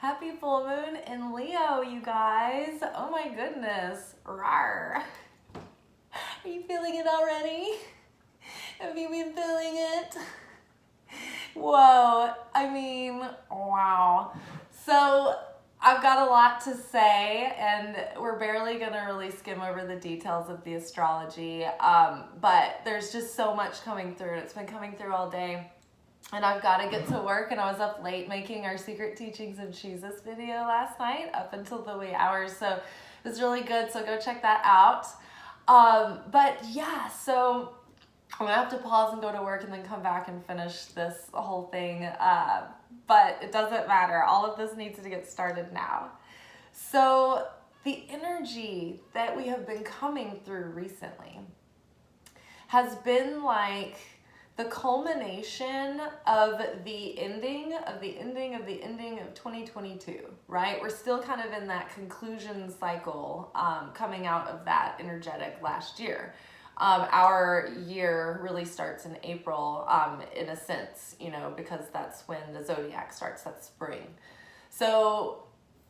Happy full moon in Leo, you guys. Oh my goodness. Rawr. Are you feeling it already? Have you been feeling it? Whoa. Wow. So I've got a lot to say, and we're barely going to really skim over the details of the astrology, but there's just so much coming through. It's been coming through all day. And I've got to get to work, and I was up late making our Secret Teachings of Jesus video last night up until the wee hours, so it was really good, so go check that out. But yeah, so I'm going to have to pause and go to work and then come back and finish this whole thing, but it doesn't matter. All of this needs to get started now. So the energy that we have been coming through recently has been like the culmination of the ending of 2022, right? We're still kind of in that conclusion cycle, coming out of that energetic last year. Our year really starts in April, in a sense, because that's when the zodiac starts, that's spring. So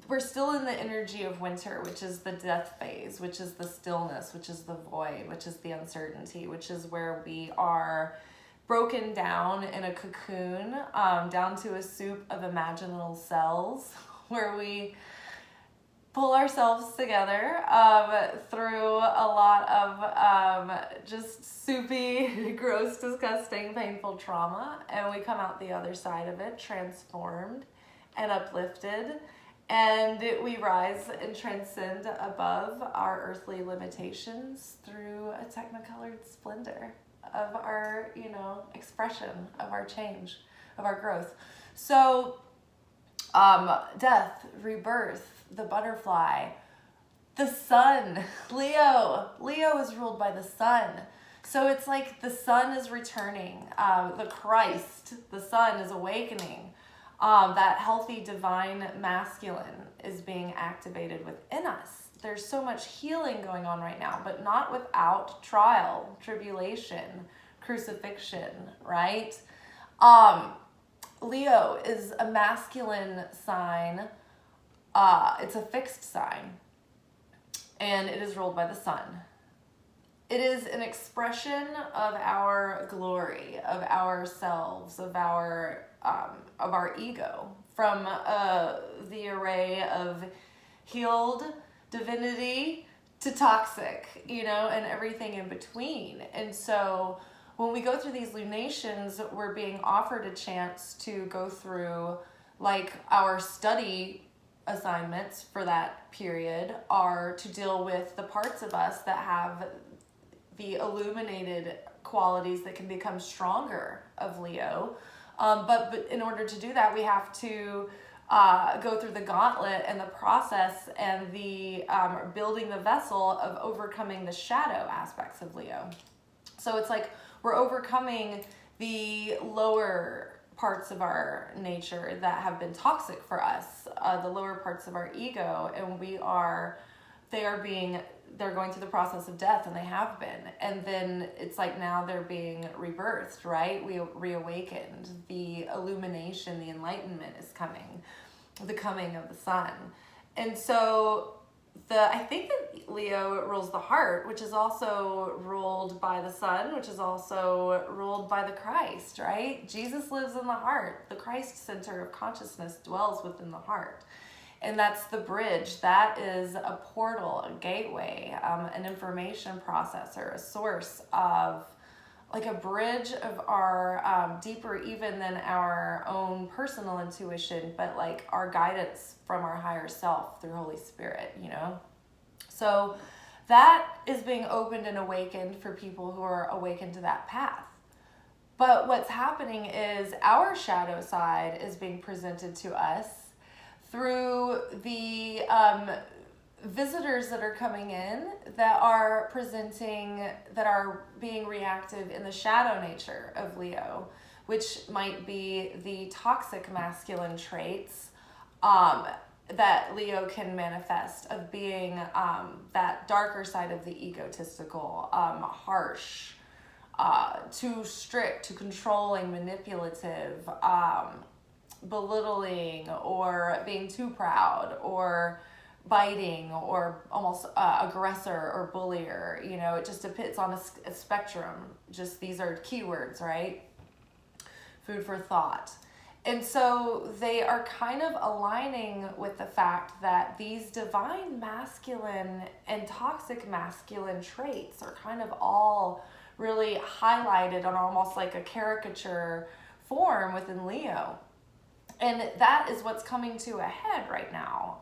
we're still in the energy of winter, which is the death phase, which is the stillness, which is the void, which is the uncertainty, which is where we are broken down in a cocoon, down to a soup of imaginal cells, where we pull ourselves together through a lot of just soupy, gross, disgusting, painful trauma, and we come out the other side of it transformed and uplifted, and we rise and transcend above our earthly limitations through a technicolored splendor of our, expression, of our change, of our growth. So, death, rebirth, the butterfly, the sun, Leo is ruled by the sun. So it's like the sun is returning, the Christ, the sun is awakening. That healthy divine masculine is being activated within us. There's so much healing going on right now, but not without trial, tribulation, crucifixion, right? Leo is a masculine sign. It's a fixed sign, and it is ruled by the sun. It is an expression of our glory, of ourselves, of our ego, from the array of healed divinity to toxic, and everything in between. And so when we go through these lunations, we're being offered a chance to go through, like, our study assignments for that period are to deal with the parts of us that have the illuminated qualities that can become stronger of Leo. But in order to do that, we have to go through the gauntlet and the process and the building the vessel of overcoming the shadow aspects of Leo. So it's like we're overcoming the lower parts of our nature that have been toxic for us, the lower parts of our ego, and they're going through the process of death, and they have been. And then it's like now they're being rebirthed, right? We reawakened. The illumination, the enlightenment is coming, the coming of the sun. And so I think that Leo rules the heart, which is also ruled by the sun, which is also ruled by the Christ, right? Jesus lives in the heart. The Christ center of consciousness dwells within the heart. And that's the bridge. That is a portal, a gateway, an information processor, a source of, like, a bridge of our deeper even than our own personal intuition, but like our guidance from our higher self through Holy Spirit, So that is being opened and awakened for people who are awakened to that path. But what's happening is our shadow side is being presented to us through the visitors that are coming in that are being reactive in the shadow nature of Leo, which might be the toxic masculine traits that Leo can manifest, of being that darker side of the egotistical, harsh, too strict, too controlling, manipulative, belittling or being too proud or biting or almost aggressor or bullier. You know, it just depends on a spectrum. Just these are keywords, right? Food for thought. And so they are kind of aligning with the fact that these divine masculine and toxic masculine traits are kind of all really highlighted on almost like a caricature form within Leo. And that is what's coming to a head right now.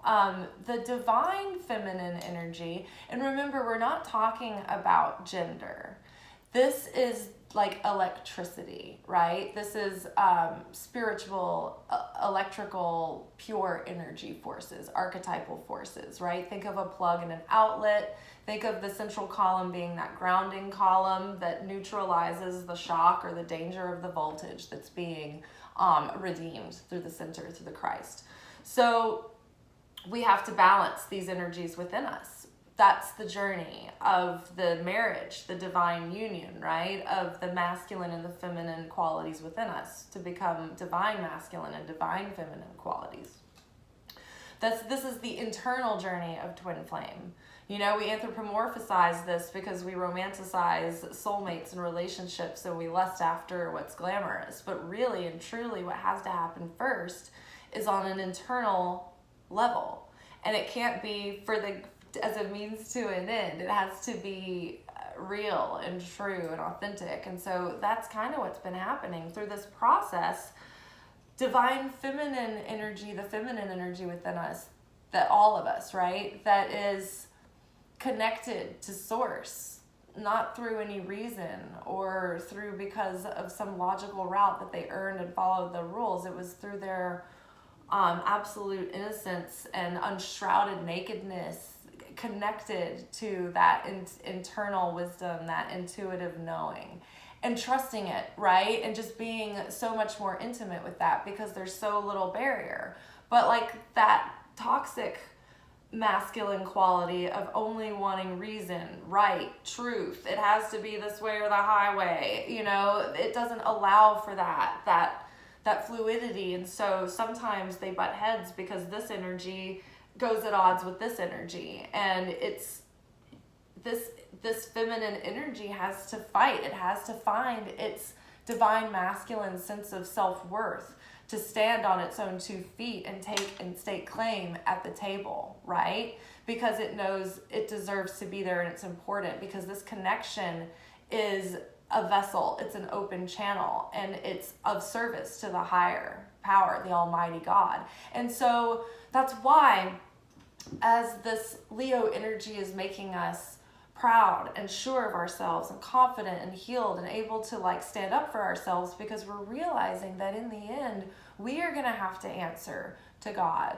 The divine feminine energy, and remember, we're not talking about gender. This is like electricity, right? This is spiritual, electrical, pure energy forces, archetypal forces, right? Think of a plug and an outlet. Think of the central column being that grounding column that neutralizes the shock or the danger of the voltage that's being redeemed through the center, through the Christ. So we have to balance these energies within us. That's the journey of the marriage, the divine union, right? Of the masculine and the feminine qualities within us to become divine masculine and divine feminine qualities. This is the internal journey of twin flame. You know, we anthropomorphize this because we romanticize soulmates and relationships and we lust after what's glamorous. But really and truly what has to happen first is on an internal level. And it can't be as a means to an end. It has to be real and true and authentic. And so that's kind of what's been happening through this process. Divine feminine energy, the feminine energy within us, that all of us, right, that is connected to source, not through any reason or through because of some logical route that they earned and followed the rules. It was through their absolute innocence and unshrouded nakedness, connected to that internal wisdom, that intuitive knowing, and trusting it, right? And just being so much more intimate with that because there's so little barrier. But like that toxic masculine quality of only wanting reason, right, truth, it has to be this way or the highway, you know, it doesn't allow for that fluidity. And so sometimes they butt heads because this energy goes at odds with this energy, and it's this feminine energy has to fight. It has to find its divine masculine sense of self-worth to stand on its own 2 feet and take and stake claim at the table, right? Because it knows it deserves to be there and it's important, because this connection is a vessel, it's an open channel, and it's of service to the higher power, the Almighty God. And so that's why, as this Leo energy is making us proud and sure of ourselves and confident and healed and able to like stand up for ourselves, because we're realizing that in the end we are going to have to answer to God,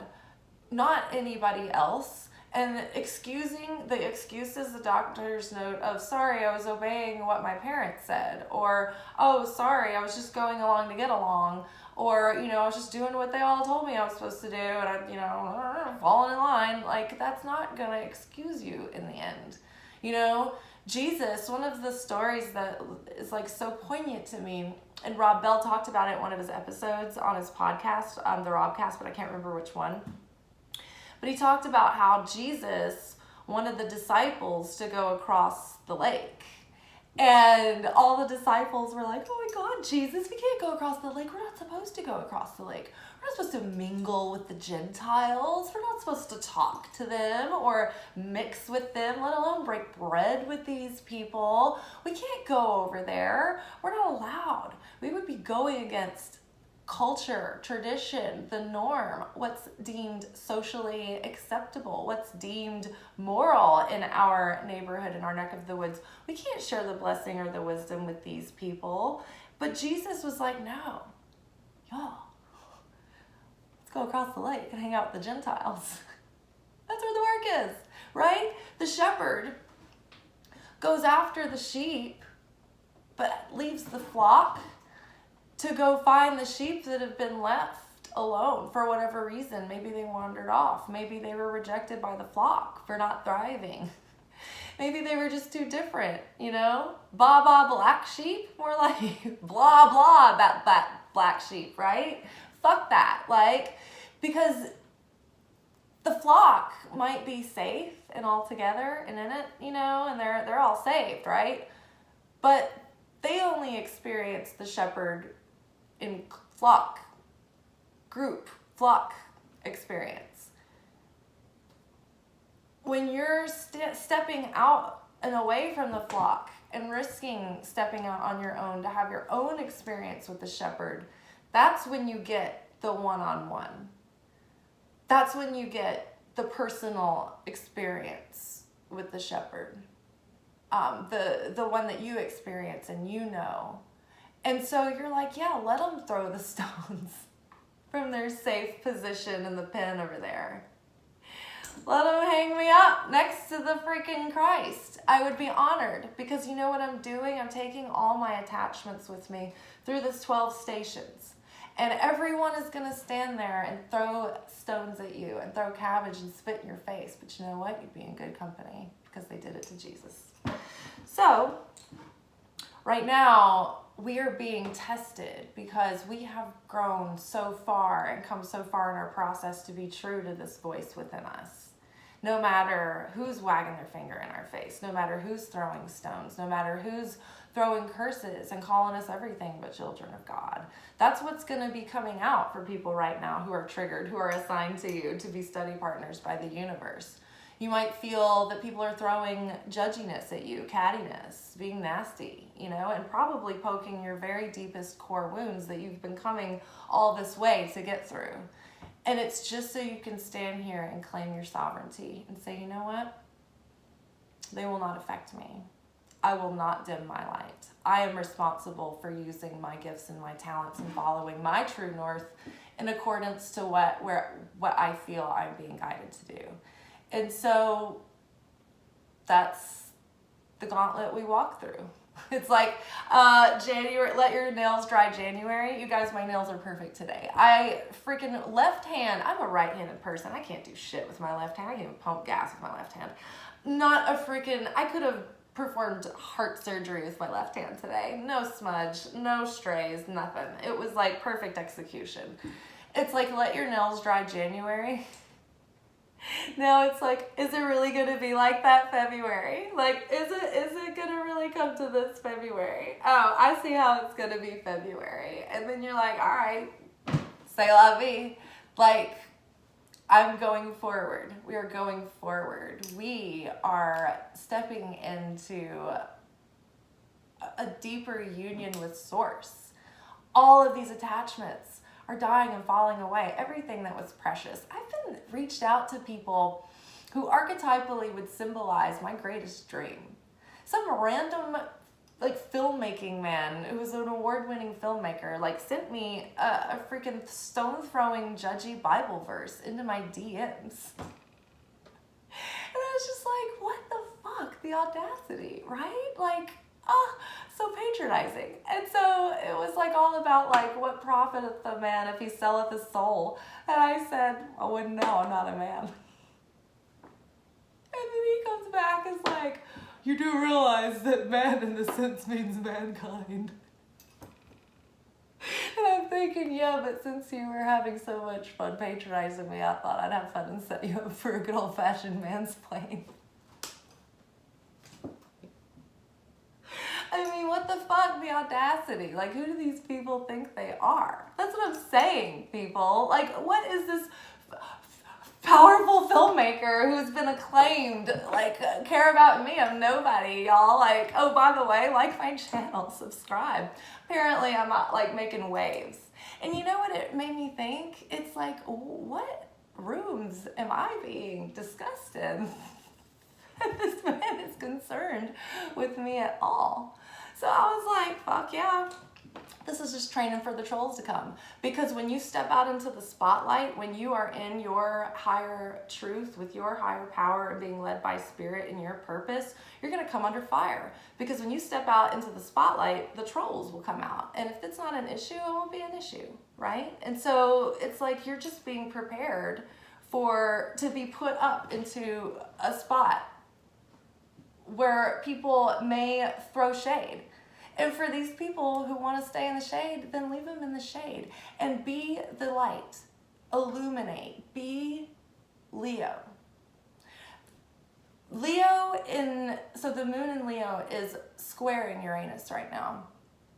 not anybody else. And excusing the excuses, the doctor's note of, sorry, I was obeying what my parents said, or, oh, sorry, I was just going along to get along, or, you know, I was just doing what they all told me I was supposed to do, and I, you know, falling in line. Like, that's not going to excuse you in the end. You know, Jesus, one of the stories that is like so poignant to me, and Rob Bell talked about it in one of his episodes on his podcast, the Robcast, but I can't remember which one. But he talked about how Jesus wanted the disciples to go across the lake. And all the disciples were like, oh my God, Jesus, we can't go across the lake. We're not supposed to go across the lake. We're not supposed to mingle with the Gentiles. We're not supposed to talk to them or mix with them, let alone break bread with these people. We can't go over there. We're not allowed. We would be going against culture, tradition, the norm, what's deemed socially acceptable, what's deemed moral in our neighborhood, in our neck of the woods. We can't share the blessing or the wisdom with these people. But Jesus was like, no, y'all, let's go across the lake and hang out with the Gentiles. That's where the work is, right? The shepherd goes after the sheep, but leaves the flock to go find the sheep that have been left alone for whatever reason. Maybe they wandered off. Maybe they were rejected by the flock for not thriving. Maybe they were just too different, you know? Ba ba black sheep, more like blah blah that black sheep, right? fuck that. Like, because the flock might be safe and all together and in it, you know, and they're all saved, right? But they only experience the shepherd in flock experience. When you're stepping out and away from the flock and risking stepping out on your own to have your own experience with the shepherd, that's when you get the one-on-one. That's when you get the personal experience with the shepherd. The one that you experience and you know. And so you're like, yeah, let them throw the stones from their safe position in the pen over there. Let them hang me up next to the freaking Christ. I would be honored, because you know what I'm doing? I'm taking all my attachments with me through this 12 stations. And everyone is going to stand there and throw stones at you and throw cabbage and spit in your face. But you know what? You'd be in good company, because they did it to Jesus. So, right now, we are being tested because we have grown so far and come so far in our process to be true to this voice within us. No matter who's wagging their finger in our face, no matter who's throwing stones, no matter who's throwing curses and calling us everything but children of God. That's what's going to be coming out for people right now who are triggered, who are assigned to you to be study partners by the universe. You might feel that people are throwing judginess at you, cattiness, being nasty, you know, and probably poking your very deepest core wounds that you've been coming all this way to get through. And it's just so you can stand here and claim your sovereignty and say, you know what? They will not affect me. I will not dim my light. I am responsible for using my gifts and my talents and following my true north in accordance to what I feel I'm being guided to do. And so that's the gauntlet we walk through. It's like January, let your nails dry January. You guys, my nails are perfect today. I freaking left hand, I'm a right-handed person. I can't do shit with my left hand. I can't even pump gas with my left hand. Not a freaking, I could have performed heart surgery with my left hand today. No smudge, no strays, nothing. It was like perfect execution. It's like, let your nails dry January. Now it's like, is it really going to be like that February? Like, is it going to really come to this February? Oh, I see how it's going to be February. And then you're like, all right, c'est la vie. Like, I'm going forward. We are going forward. We are stepping into a deeper union with Source. All of these attachments are dying and falling away. Everything that was precious. I've been reached out to people who archetypally would symbolize my greatest dream. Some random filmmaking man who was an award-winning filmmaker sent me a freaking stone-throwing judgy Bible verse into my DMs. And I was just like, what the fuck? The audacity, right? So patronizing. And so it was all about what profiteth the man if he selleth his soul. And I said, oh, well, no, I'm not a man. And then he comes back and is like, you do realize that man in this sense means mankind. And I'm thinking, yeah, but since you were having so much fun patronizing me, I thought I'd have fun and set you up for a good old-fashioned mansplain. I mean, what the fuck, the audacity? Who do these people think they are? That's what I'm saying, people. What is this powerful filmmaker who's been acclaimed, care about me? I'm nobody, y'all. Oh, by the way, like my channel, subscribe. Apparently, I'm not, making waves. And you know what it made me think? It's what rooms am I being discussed in? This man is concerned with me at all. So I was like, fuck yeah. This is just training for the trolls to come. Because when you step out into the spotlight, when you are in your higher truth, with your higher power and being led by spirit and your purpose, you're going to come under fire. Because when you step out into the spotlight, the trolls will come out. And if it's not an issue, it won't be an issue, right? And so it's you're just being prepared to be put up into a spot where people may throw shade. And for these people who want to stay in the shade, then leave them in the shade and be the light. Illuminate. Be Leo. So the moon in Leo is squaring Uranus right now,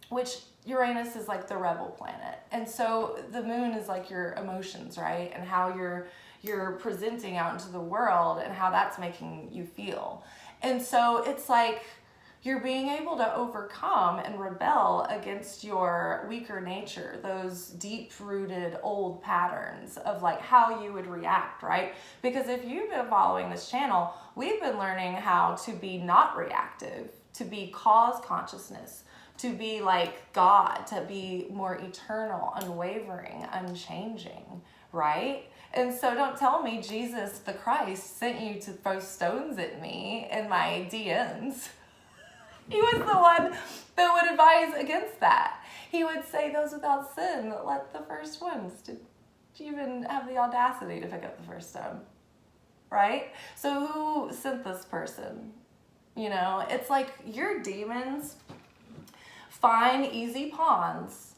which Uranus is like the rebel planet. And so the moon is like your emotions, right? And how you're presenting out into the world and how that's making you feel. And so it's like you're being able to overcome and rebel against your weaker nature, those deep-rooted old patterns of like how you would react, right? Because if you've been following this channel, we've been learning how to be not reactive, to be cause consciousness, to be like God, to be more eternal, unwavering, unchanging, right? And so don't tell me Jesus the Christ sent you to throw stones at me in my DMs. He was the one that would advise against that. He would say, those without sin, let the first ones. Did you even have the audacity to pick up the first stone? Right? So who sent this person? You know, it's like your demons find easy pawns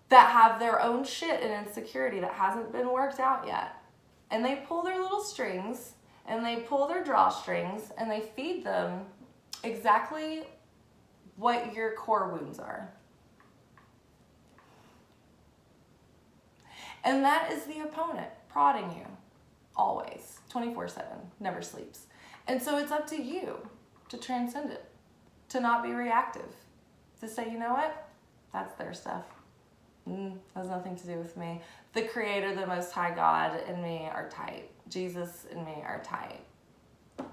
that have their own shit and insecurity that hasn't been worked out yet. And they pull their little strings and they pull their drawstrings and they feed them exactly what your core wounds are. And that is the opponent prodding you always, 24/7, never sleeps. And so it's up to you to transcend it, to not be reactive, to say, you know what, that's their stuff. Has nothing to do with me. The Creator, the Most High God, and me are tight. Jesus and me are tight.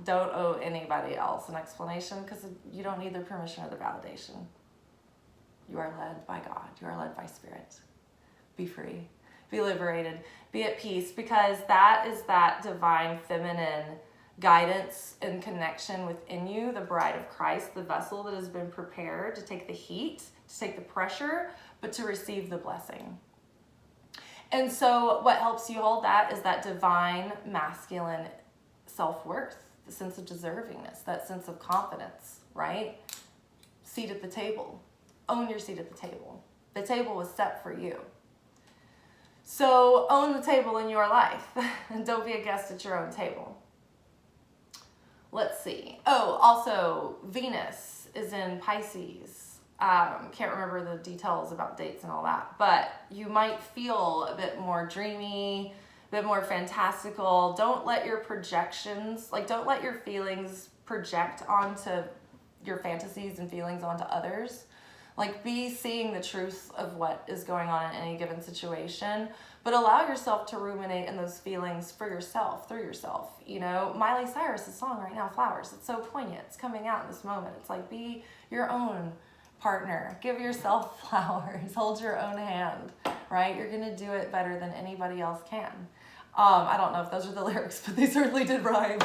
Don't owe anybody else an explanation because you don't need their permission or their validation. You are led by God. You are led by Spirit. Be free. Be liberated. Be at peace, because that is that divine feminine guidance and connection within you, the bride of Christ, the vessel that has been prepared to take the heat, to take the pressure, but to receive the blessing. And so what helps you hold that is that divine masculine self-worth, the sense of deservingness, that sense of confidence, right? Seat at the table. Own your seat at the table. The table was set for you. So own the table in your life and don't be a guest at your own table. Let's see. Oh, also Venus is in Pisces. Can't remember the details about dates and all that, but you might feel a bit more dreamy, a bit more fantastical. Don't let your projections, don't let your feelings project onto your fantasies and feelings onto others. Be seeing the truth of what is going on in any given situation, but allow yourself to ruminate in those feelings for yourself, through yourself. You know, Miley Cyrus's song right now, Flowers, it's so poignant. It's coming out in this moment. It's like, be your own partner. Give yourself flowers. Hold your own hand, right? You're going to do it better than anybody else can. I don't know if those are the lyrics, but they certainly did rhyme.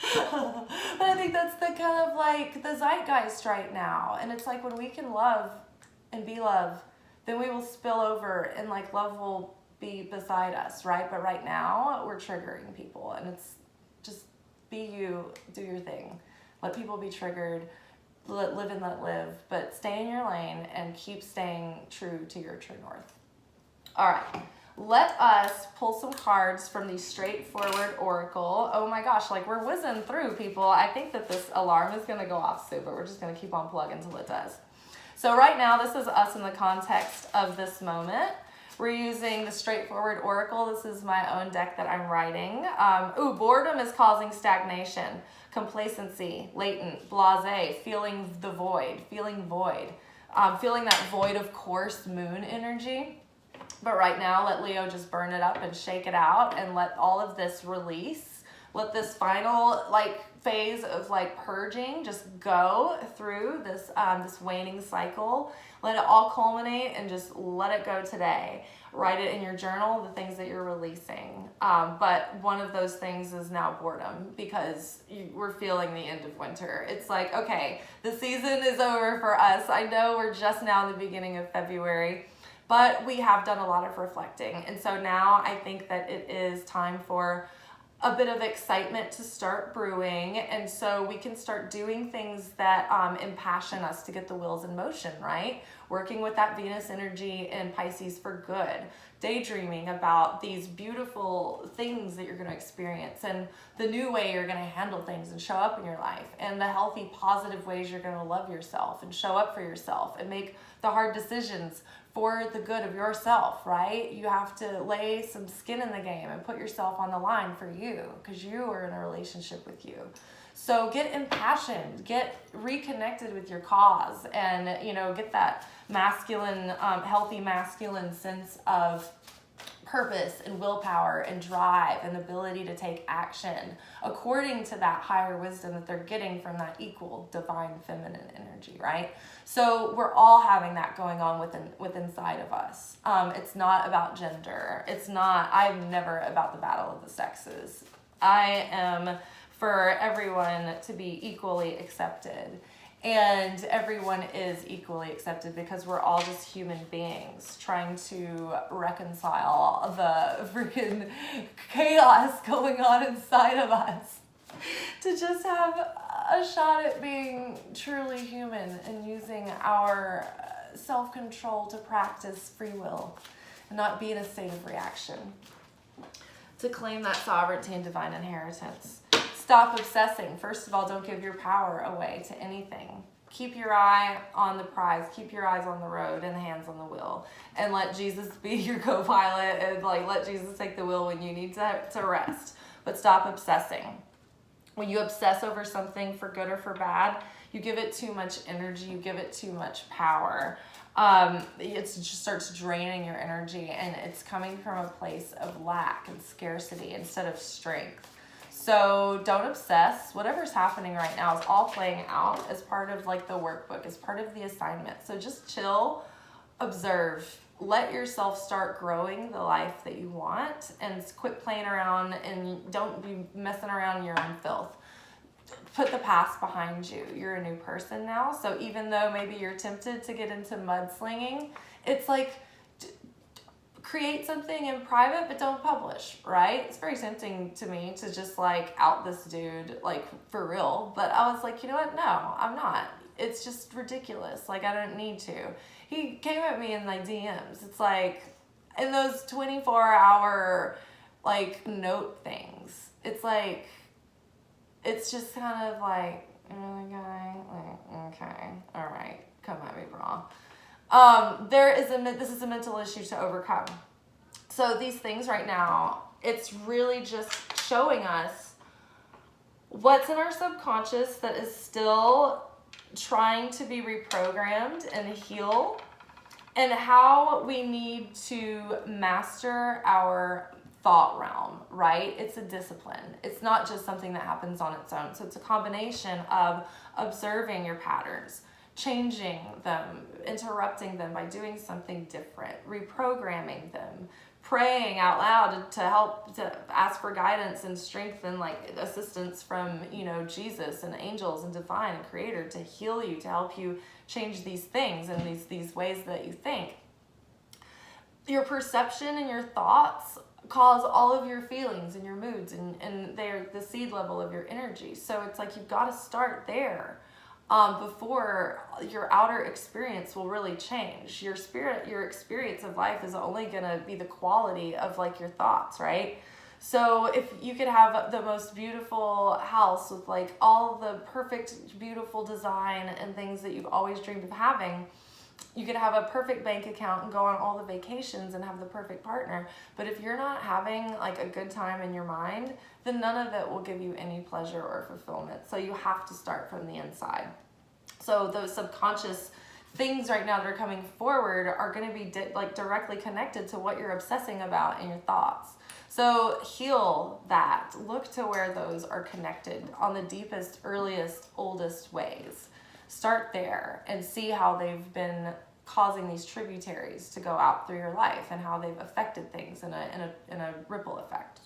But I think that's the kind of the zeitgeist right now. And it's like when we can love and be love, then we will spill over and love will be beside us, right? But right now we're triggering people, and it's just be you, do your thing. Let people be triggered, live and let live, but stay in your lane and keep staying true to your true north. All right. Let us pull some cards from the Straightforward Oracle. Oh my gosh, we're whizzing through, people. I think that this alarm is going to go off soon, but we're just going to keep on plugging until it does. So right now, this is us in the context of this moment. We're using the Straightforward Oracle. This is my own deck that I'm writing. Boredom is causing stagnation, complacency, latent, blasé, feeling the void, feeling void, feeling that void of course moon energy. But right now, let Leo just burn it up and shake it out and let all of this release. Let this final phase of purging just go through this this waning cycle. Let it all culminate and just let it go today. Write it in your journal, the things that you're releasing. But one of those things is now boredom, because we're feeling the end of winter. It's okay, the season is over for us. I know we're just now in the beginning of February, but we have done a lot of reflecting. And so now I think that it is time for a bit of excitement to start brewing. And so we can start doing things that impassion us to get the wheels in motion, right? Working with that Venus energy in Pisces for good. Daydreaming about these beautiful things that you're going to experience and the new way you're going to handle things and show up in your life, and the healthy, positive ways you're going to love yourself and show up for yourself and make the hard decisions for the good of yourself, right? You have to lay some skin in the game and put yourself on the line for you, because you are in a relationship with you. So get impassioned, get reconnected with your cause, and, you know, get that masculine, healthy masculine sense of purpose and willpower and drive and ability to take action according to that higher wisdom that they're getting from that equal divine feminine energy, right? So we're all having that going on within inside of us. It's not about gender. I'm never about the battle of the sexes. I am for everyone to be equally accepted. And everyone is equally accepted, because we're all just human beings trying to reconcile the freaking chaos going on inside of us to just have a shot at being truly human and using our self-control to practice free will and not be in a state of reaction, to claim that sovereignty and divine inheritance. Stop obsessing. First of all, don't give your power away to anything. Keep your eye on the prize. Keep your eyes on the road and hands on the wheel. And let Jesus be your co-pilot, and let Jesus take the wheel when you need to rest. But stop obsessing. When you obsess over something for good or for bad, you give it too much energy. You give it too much power. It just starts draining your energy, and it's coming from a place of lack and scarcity instead of strength. So don't obsess. Whatever's happening right now is all playing out as part of the workbook, as part of the assignment. So just chill, observe, let yourself start growing the life that you want, and quit playing around, and don't be messing around in your own filth. Put the past behind you. You're a new person now. So even though maybe you're tempted to get into mudslinging, it's create something in private, but don't publish, right? It's very tempting to me to just out this dude, for real. But I was like, you know what? No, I'm not. It's just ridiculous. I don't need to. He came at me in DMs. It's in those 24-hour note things. It's it's just kind of guy, okay, all right, come at me, bro. This is a mental issue to overcome. So these things right now, it's really just showing us what's in our subconscious that is still trying to be reprogrammed and heal, and how we need to master our thought realm, right? It's a discipline. It's not just something that happens on its own. So it's a combination of observing your patterns, changing them, interrupting them by doing something different, reprogramming them, praying out loud to help, to ask for guidance and strength and assistance from, Jesus and angels and divine and creator to heal you, to help you change these things and these ways that you think. Your perception and your thoughts cause all of your feelings and your moods, and they're the seed level of your energy. So it's you've got to start there before your outer experience will really change. Your experience of life is only going to be the quality of your thoughts, right? So if you could have the most beautiful house with all the perfect, beautiful design and things that you've always dreamed of having, you could have a perfect bank account and go on all the vacations and have the perfect partner. But if you're not having a good time in your mind, then none of it will give you any pleasure or fulfillment. So you have to start from the inside. So those subconscious things right now that are coming forward are going to be directly connected to what you're obsessing about in your thoughts. So heal that. Look to where those are connected on the deepest, earliest, oldest ways. Start there and see how they've been causing these tributaries to go out through your life and how they've affected things in a ripple effect.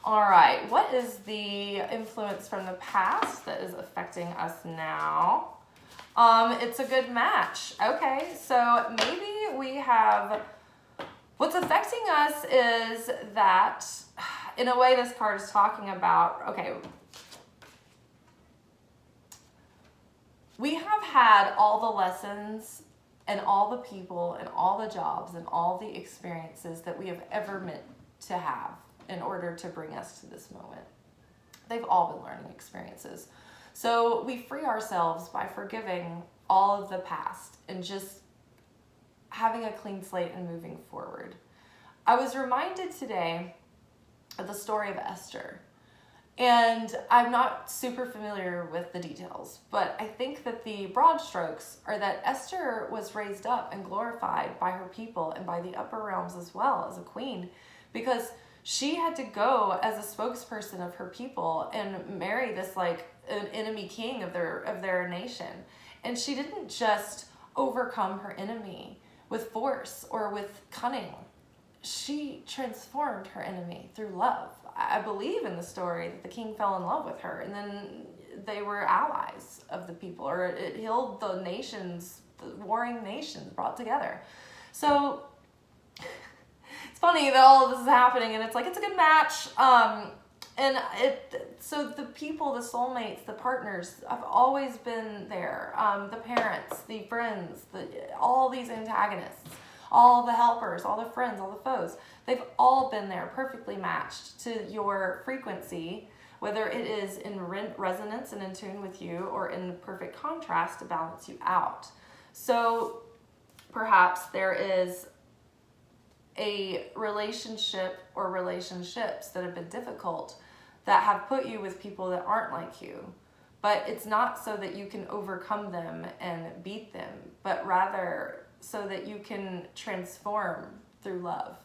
All right, what is the influence from the past that is affecting us now? It's a good match. Okay, so maybe we have, what's affecting us is that in a way, this card is talking about, okay, we have had all the lessons and all the people and all the jobs and all the experiences that we have ever meant to have in order to bring us to this moment. They've all been learning experiences. So we free ourselves by forgiving all of the past and just having a clean slate and moving forward. I was reminded today of the story of Esther. And I'm not super familiar with the details, but I think that the broad strokes are that Esther was raised up and glorified by her people and by the upper realms as well as a queen, because she had to go as a spokesperson of her people and marry this like an enemy king of their nation. And she didn't just overcome her enemy with force or with cunning. She transformed her enemy through love. I believe in the story that the king fell in love with her and then they were allies of the people, or it healed the nations, the warring nations brought together. So it's funny that all of this is happening and it's like, it's a good match. So the people, the soulmates, the partners have always been there. The parents, the friends, all these antagonists, all the helpers, all the friends, all the foes, they've all been there perfectly matched to your frequency, whether it is in resonance and in tune with you or in perfect contrast to balance you out. So perhaps there is a relationship or relationships that have been difficult that have put you with people that aren't like you. But it's not so that you can overcome them and beat them, but rather so that you can transform through love.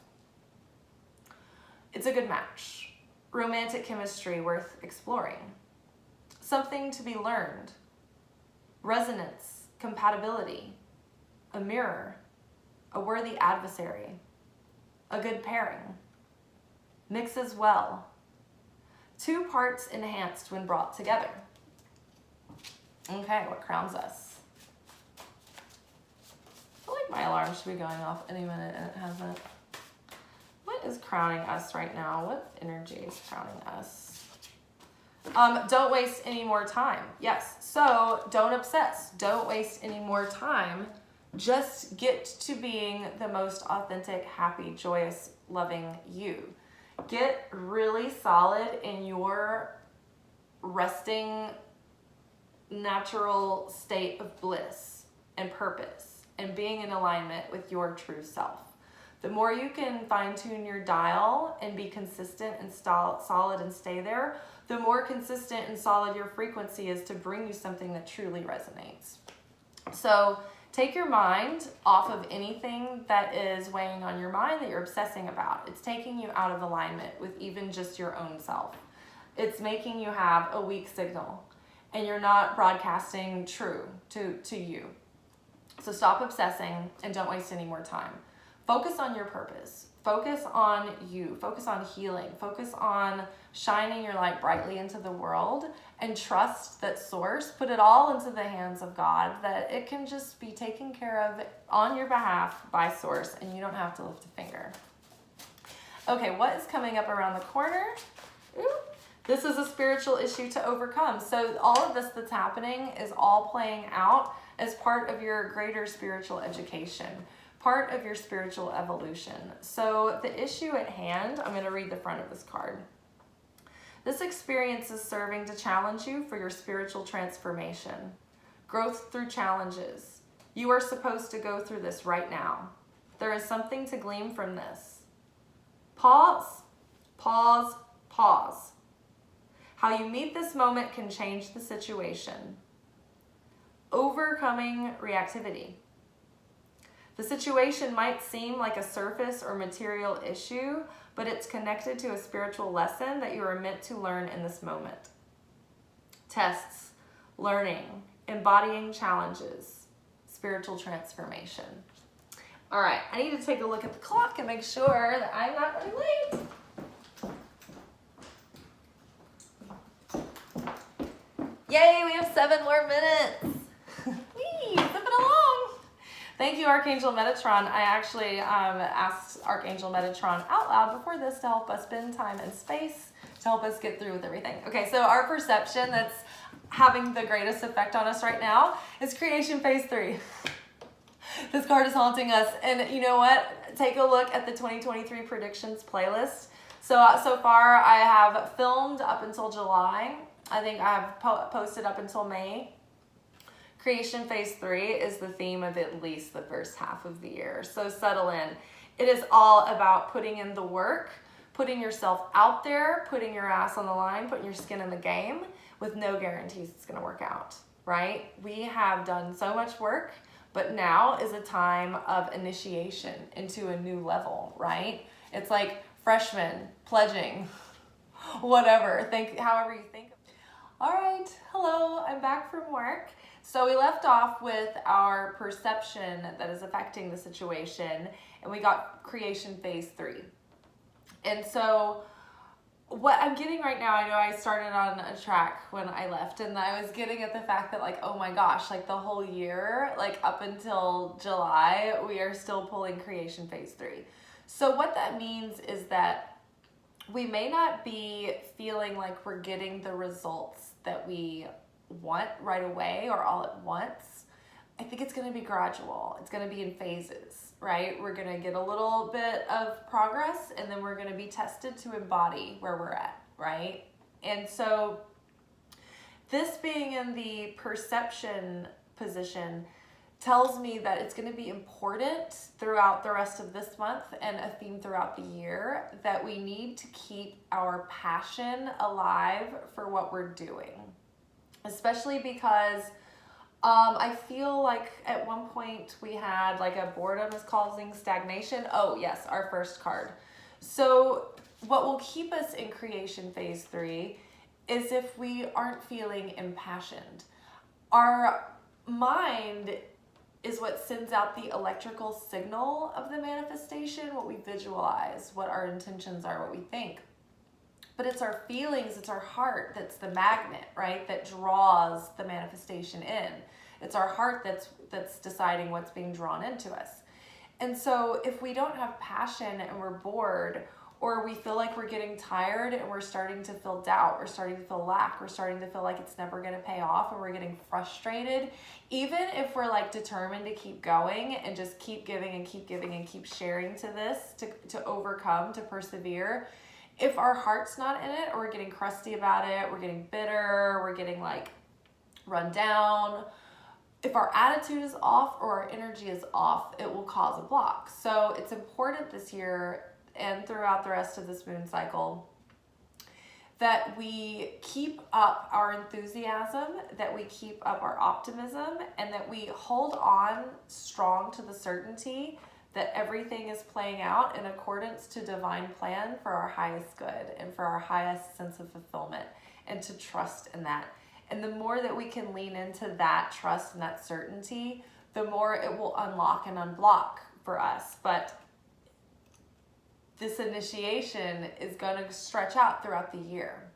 It's a good match. Romantic chemistry worth exploring. Something to be learned. Resonance, compatibility, a mirror, a worthy adversary, a good pairing. Mixes well. Two parts enhanced when brought together. Okay, what crowns us? I feel like my alarm should be going off any minute and it hasn't. What is crowning us right now? What energy is crowning us? Don't waste any more time. Yes, so don't obsess. Don't waste any more time. Just get to being the most authentic, happy, joyous, loving you. Get really solid in your resting, natural state of bliss and purpose and being in alignment with your true self. The more you can fine-tune your dial and be consistent and solid and stay there, the more consistent and solid your frequency is to bring you something that truly resonates. So take your mind off of anything that is weighing on your mind that you're obsessing about. It's taking you out of alignment with even just your own self. It's making you have a weak signal and you're not broadcasting true to you. So stop obsessing and don't waste any more time. Focus on your purpose. Focus on you. Focus on healing. Focus on shining your light brightly into the world and trust that Source put it all into the hands of God, that it can just be taken care of on your behalf by Source and you don't have to lift a finger. Okay, what is coming up around the corner? Ooh. This is a spiritual issue to overcome. So all of this that's happening is all playing out as part of your greater spiritual education, part of your spiritual evolution. So the issue at hand, I'm going to read the front of this card. This experience is serving to challenge you for your spiritual transformation. Growth through challenges. You are supposed to go through this right now. There is something to glean from this. Pause, pause, pause. How you meet this moment can change the situation. Overcoming reactivity. The situation might seem like a surface or material issue, but it's connected to a spiritual lesson that you are meant to learn in this moment. Tests, learning, embodying challenges, spiritual transformation. All right, I need to take a look at the clock and make sure that I'm not running late. Yay, we have 7 more minutes. Whee, zipping along. Thank you, Archangel Metatron. I actually asked Archangel Metatron out loud before this to help us spend time and space to help us get through with everything. Okay, so our perception that's having the greatest effect on us right now is creation phase 3. This card is haunting us. And you know what? Take a look at the 2023 predictions playlist. So far I have filmed up until July. I think I've posted up until May. Creation phase 3 is the theme of at least the first half of the year. So settle in. It is all about putting in the work, putting yourself out there, putting your ass on the line, putting your skin in the game with no guarantees it's going to work out, right? We have done so much work, but now is a time of initiation into a new level, right? It's like freshmen pledging, whatever, think however you think. All right, hello, I'm back from work. So we left off with our perception that is affecting the situation, and we got creation phase 3. And so what I'm getting right now, I know I started on a track when I left, and I was getting at the fact that like, oh my gosh, like the whole year, like up until July, we are still pulling creation phase 3. So what that means is that we may not be feeling like we're getting the results that we want right away or all at once. I think it's going to be gradual. It's going to be in phases, right? We're going to get a little bit of progress, and then we're going to be tested to embody where we're at, right? And so this being in the perception position tells me that it's going to be important throughout the rest of this month and a theme throughout the year that we need to keep our passion alive for what we're doing. Especially because I feel like at one point we had like a boredom is causing stagnation. Oh yes, our first card. So what will keep us in creation phase 3 is if we aren't feeling impassioned. Our mind is what sends out the electrical signal of the manifestation, what we visualize, what our intentions are, what we think. But it's our feelings, it's our heart that's the magnet, right? That draws the manifestation in. It's our heart that's deciding what's being drawn into us. And so if we don't have passion and we're bored, or we feel like we're getting tired and we're starting to feel doubt, we're starting to feel lack, we're starting to feel like it's never gonna pay off, and we're getting frustrated, even if we're like determined to keep going and just keep giving and keep giving and keep sharing to this, to overcome, to persevere, if our heart's not in it, or we're getting crusty about it, we're getting bitter, we're getting like run down, if our attitude is off or our energy is off, it will cause a block. So it's important this year and throughout the rest of this moon cycle that we keep up our enthusiasm, that we keep up our optimism, and that we hold on strong to the certainty that everything is playing out in accordance to divine plan for our highest good and for our highest sense of fulfillment, and to trust in that. And the more that we can lean into that trust and that certainty, the more it will unlock and unblock for us. But this initiation is going to stretch out throughout the year.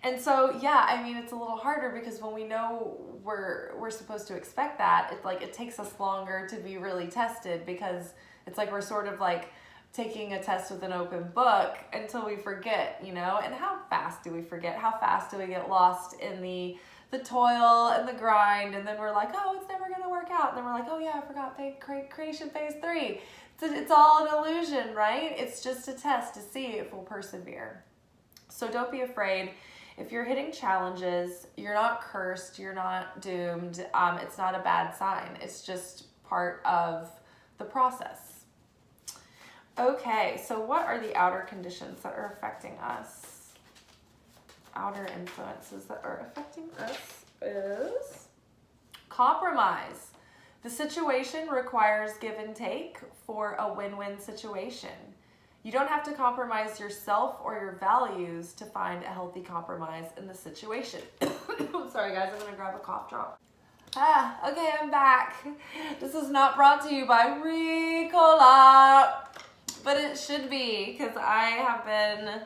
And so, yeah, I mean, it's a little harder because when we know we're supposed to expect that, it's like it takes us longer to be really tested, because it's like we're sort of like taking a test with an open book until we forget, you know? And how fast do we forget? How fast do we get lost in the toil and the grind? And then we're like, oh, it's never going to work out. And then we're like, oh yeah, I forgot creation phase 3. It's all an illusion, right? It's just a test to see if we'll persevere. So don't be afraid. If you're hitting challenges, you're not cursed, you're not doomed. It's not a bad sign. It's just part of the process. Okay, so what are the outer conditions that are affecting us? Outer influences that are affecting us is compromise. The situation requires give and take for a win-win situation. You don't have to compromise yourself or your values to find a healthy compromise in the situation. Sorry guys, I'm gonna grab a cough drop. Okay, I'm back. This is not brought to you by Ricola, but it should be, because I have been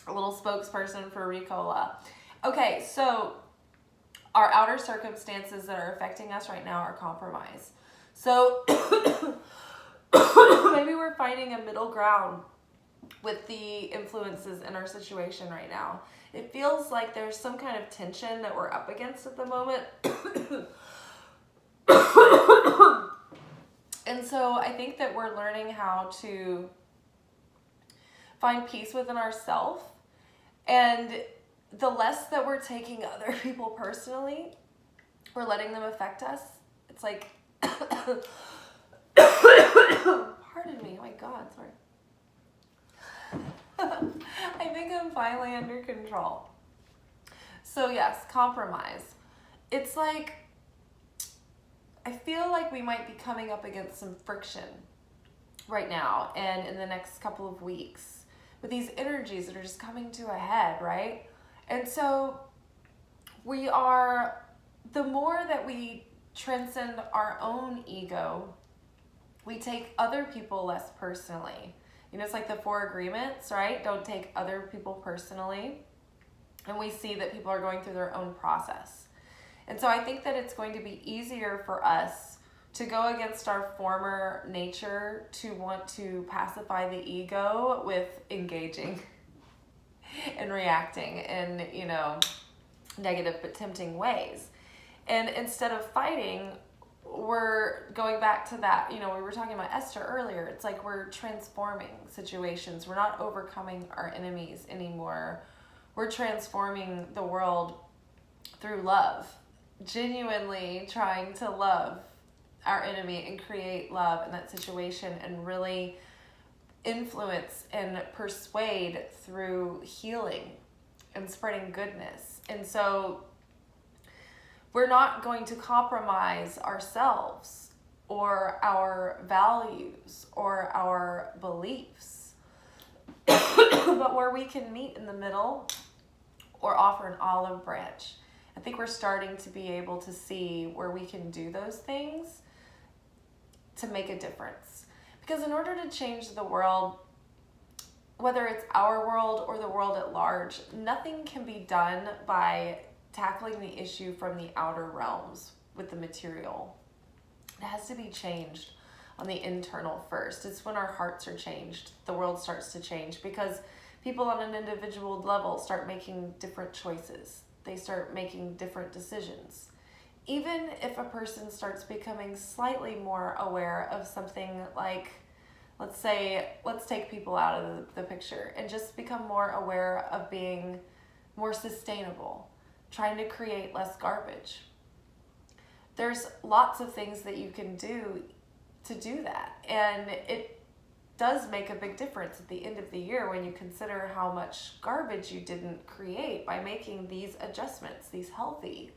a little spokesperson for Ricola. Okay, so our outer circumstances that are affecting us right now are compromise. So maybe we're finding a middle ground with the influences in our situation right now. It feels like there's some kind of tension that we're up against at the moment. And so I think that we're learning how to find peace within ourselves. And the less that we're taking other people personally, we're letting them affect us. It's like, pardon me, oh my God, sorry. I think I'm finally under control. So yes, compromise. It's like, I feel like we might be coming up against some friction right now and in the next couple of weeks with these energies that are just coming to a head, right? And so the more that we transcend our own ego, we take other people less personally. You know, it's like the 4 agreements, right? Don't take other people personally. And we see that people are going through their own process. And so I think that it's going to be easier for us to go against our former nature to want to pacify the ego with engaging and reacting in, you know, negative but tempting ways. And instead of fighting, we're going back to that, you know, we were talking about Esther earlier. It's like we're transforming situations. We're not overcoming our enemies anymore. We're transforming the world through love, genuinely trying to love our enemy and create love in that situation and really influence and persuade through healing and spreading goodness. And so we're not going to compromise ourselves or our values or our beliefs, but where we can meet in the middle or offer an olive branch. I think we're starting to be able to see where we can do those things to make a difference. Because in order to change the world, whether it's our world or the world at large, nothing can be done by tackling the issue from the outer realms with the material. It has to be changed on the internal first. It's when our hearts are changed, the world starts to change, because people on an individual level start making different choices. They start making different decisions. Even if a person starts becoming slightly more aware of something like, let's take people out of the picture and just become more aware of being more sustainable, trying to create less garbage. There's lots of things that you can do to do that. And it does make a big difference at the end of the year when you consider how much garbage you didn't create by making these adjustments, these healthy,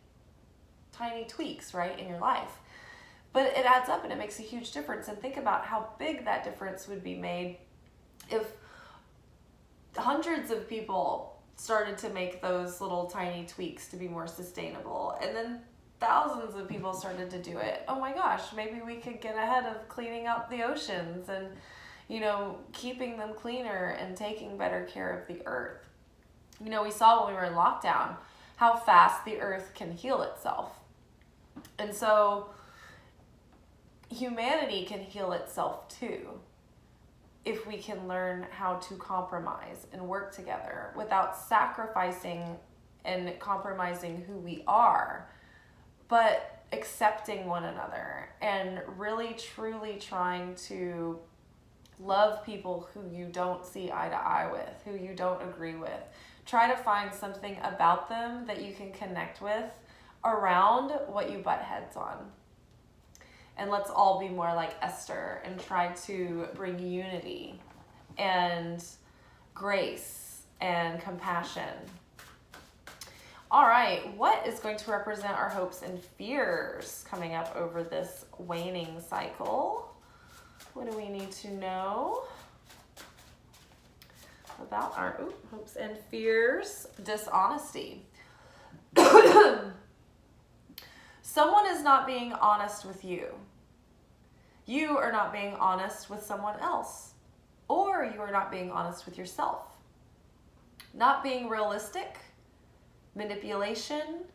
tiny tweaks, right, in your life. But it adds up and it makes a huge difference. And think about how big that difference would be made if hundreds of people started to make those little tiny tweaks to be more sustainable, and then thousands of people started to do it. Oh my gosh, maybe we could get ahead of cleaning up the oceans and, you know, keeping them cleaner and taking better care of the earth. You know, we saw when we were in lockdown how fast the earth can heal itself. And so humanity can heal itself too, if we can learn how to compromise and work together without sacrificing and compromising who we are, but accepting one another and really truly trying to love people who you don't see eye to eye with, who you don't agree with. Try to find something about them that you can connect with around what you butt heads on. And let's all be more like Esther and try to bring unity and grace and compassion. All right, what is going to represent our hopes and fears coming up over this waning cycle? What do we need to know about our hopes and fears? Dishonesty. Someone is not being honest with you. You are not being honest with someone else. Or you are not being honest with yourself. Not being realistic, manipulation,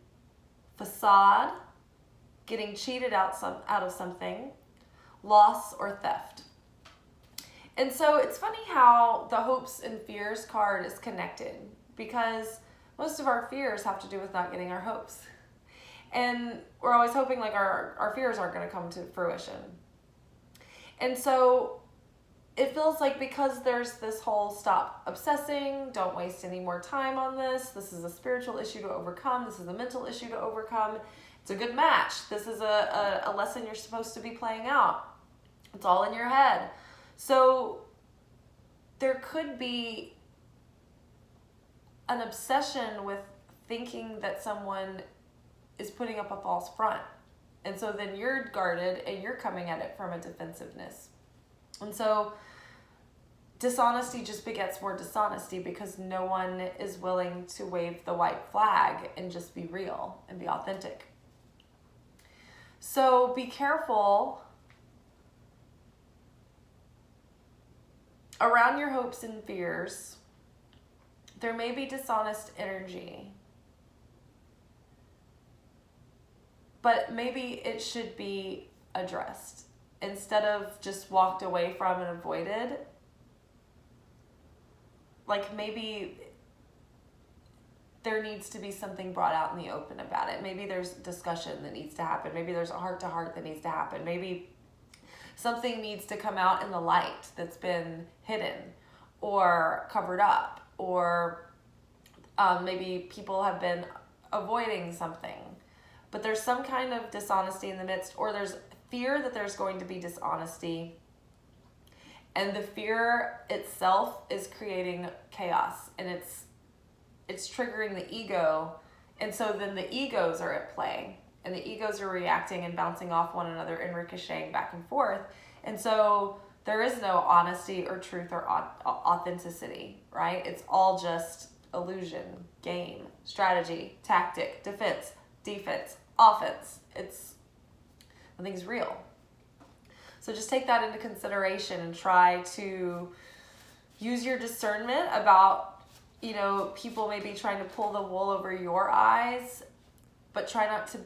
facade, getting cheated out of something, loss, or theft. And so it's funny how the hopes and fears card is connected, because most of our fears have to do with not getting our hopes. And we're always hoping like our fears aren't going to come to fruition. And so it feels like, because there's this whole stop obsessing, don't waste any more time on this. This is a spiritual issue to overcome. This is a mental issue to overcome. It's a good match. This is a lesson you're supposed to be playing out. It's all in your head. So there could be an obsession with thinking that someone is putting up a false front. And so then you're guarded and you're coming at it from a defensiveness. And so dishonesty just begets more dishonesty, because no one is willing to wave the white flag and just be real and be authentic. So be careful around your hopes and fears. There may be dishonest energy, but maybe it should be addressed instead of just walked away from and avoided. Like, maybe there needs to be something brought out in the open about it. Maybe there's discussion that needs to happen. Maybe there's a heart-to-heart that needs to happen. Maybe something needs to come out in the light that's been hidden or covered up, or maybe people have been avoiding something. But there's some kind of dishonesty in the midst, or there's fear that there's going to be dishonesty. And the fear itself is creating chaos, and it's triggering the ego. And so then the egos are at play, and the egos are reacting and bouncing off one another and ricocheting back and forth. And so there is no honesty or truth or authenticity, right? It's all just illusion, game, strategy, tactic, defense, offense. Nothing's real. So just take that into consideration and try to use your discernment about, people maybe trying to pull the wool over your eyes, but try not to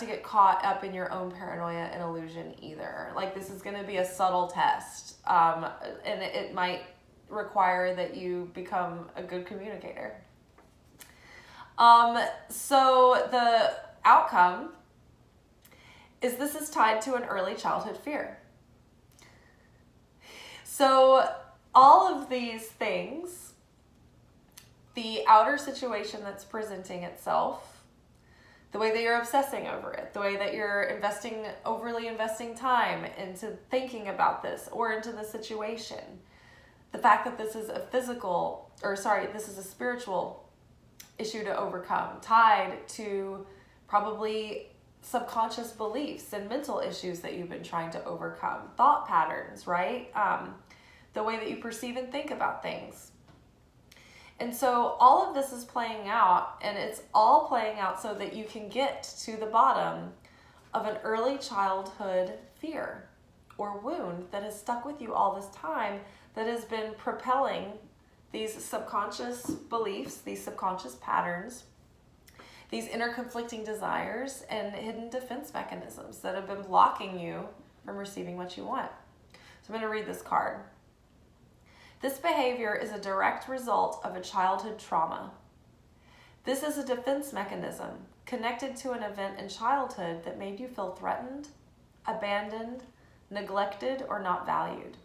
get caught up in your own paranoia and illusion either. Like, this is going to be a subtle test, and it might require that you become a good communicator. So the outcome is this is tied to an early childhood fear. So all of these things, the outer situation that's presenting itself, the way that you're obsessing over it, the way that you're overly investing time into thinking about this or into the situation, the fact that this is this is a spiritual issue to overcome, tied to probably subconscious beliefs and mental issues that you've been trying to overcome, thought patterns, right? The way that you perceive and think about things. And so all of this is playing out, and it's all playing out so that you can get to the bottom of an early childhood fear or wound that has stuck with you all this time, that has been propelling these subconscious beliefs, these subconscious patterns, these inner conflicting desires and hidden defense mechanisms that have been blocking you from receiving what you want. So I'm going to read this card. This behavior is a direct result of a childhood trauma. This is a defense mechanism connected to an event in childhood that made you feel threatened, abandoned, neglected, or not valued.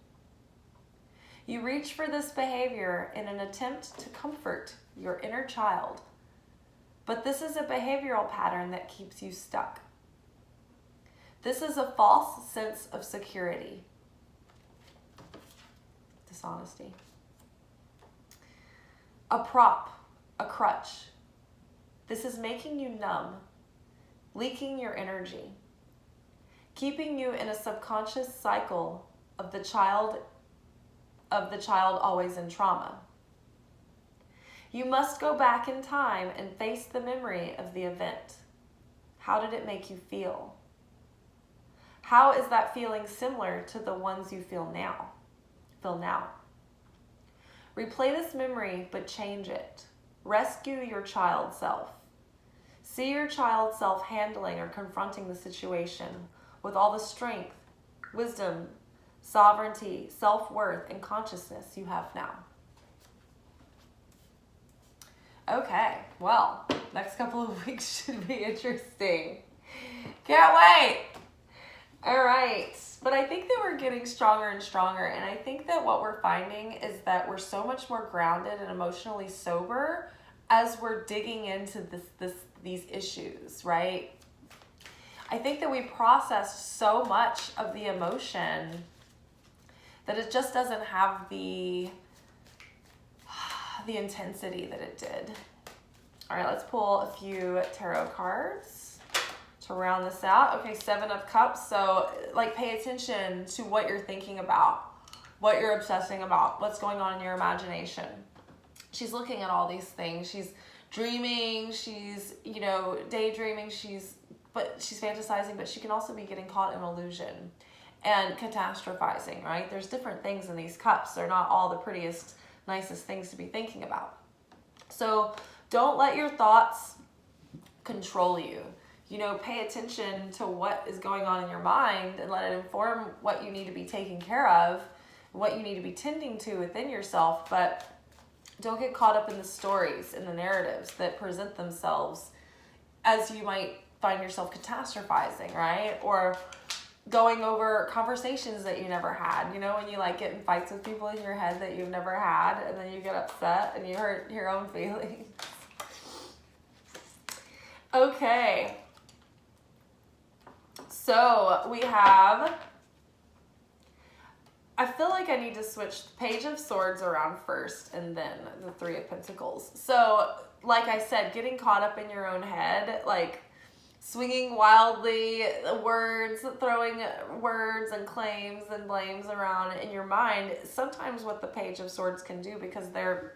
You reach for this behavior in an attempt to comfort your inner child, but this is a behavioral pattern that keeps you stuck. This is a false sense of security. Dishonesty. A prop, a crutch. This is making you numb, leaking your energy, keeping you in a subconscious cycle of the child always in trauma. You must go back in time and face the memory of the event. How did it make you feel? How is that feeling similar to the ones you feel now? Replay this memory, but change it. Rescue your child self. See your child self handling or confronting the situation with all the strength, wisdom, sovereignty, self-worth, and consciousness you have now. Okay, well, next couple of weeks should be interesting. Can't wait. All right, but I think that we're getting stronger and stronger, and I think that what we're finding is that we're so much more grounded and emotionally sober as we're digging into these issues, right? I think that we processed so much of the emotion that it just doesn't have the intensity that it did. All right, let's pull a few tarot cards to round this out. Okay, 7 of Cups. So, like, pay attention to what you're thinking about, what you're obsessing about, what's going on in your imagination. She's looking at all these things. She's dreaming, she's, daydreaming, she's fantasizing, but she can also be getting caught in illusion and catastrophizing, right? There's different things in these cups. They're not all the prettiest, nicest things to be thinking about. So don't let your thoughts control you. Pay attention to what is going on in your mind and let it inform what you need to be taking care of, what you need to be tending to within yourself, but don't get caught up in the stories and the narratives that present themselves as you might find yourself catastrophizing, right? Or going over conversations that you never had. When you get in fights with people in your head that you've never had, and then you get upset and you hurt your own feelings. Okay. So we have, I feel like I need to switch the Page of Swords around first and then the 3 of Pentacles. So, like I said, getting caught up in your own head, swinging wildly words, throwing words and claims and blames around in your mind, sometimes what the Page of Swords can do, because they're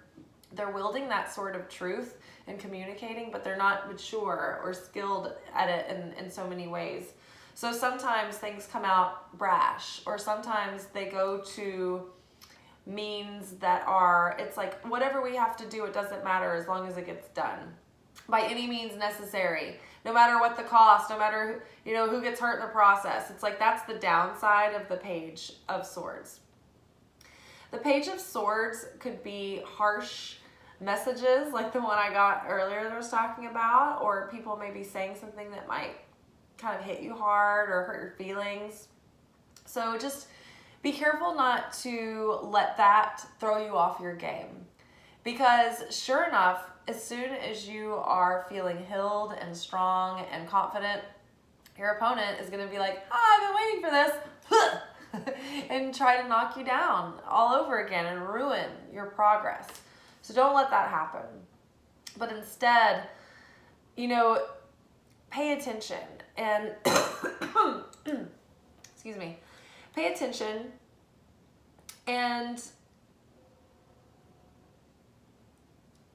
wielding that sword of truth and communicating, but they're not mature or skilled at it in so many ways. So sometimes things come out brash, or sometimes they go to means that are, it's like, whatever we have to do, it doesn't matter as long as it gets done. By any means necessary, no matter what the cost, no matter who gets hurt in the process. It's like, that's the downside of the Page of Swords. The Page of Swords could be harsh messages, like the one I got earlier that I was talking about, or people maybe saying something that might kind of hit you hard or hurt your feelings. So just be careful not to let that throw you off your game, because sure enough, as soon as you are feeling healed and strong and confident, your opponent is going to be like, I've been waiting for this, and try to knock you down all over again and ruin your progress. So don't let that happen. But instead, pay attention and, excuse me, pay attention and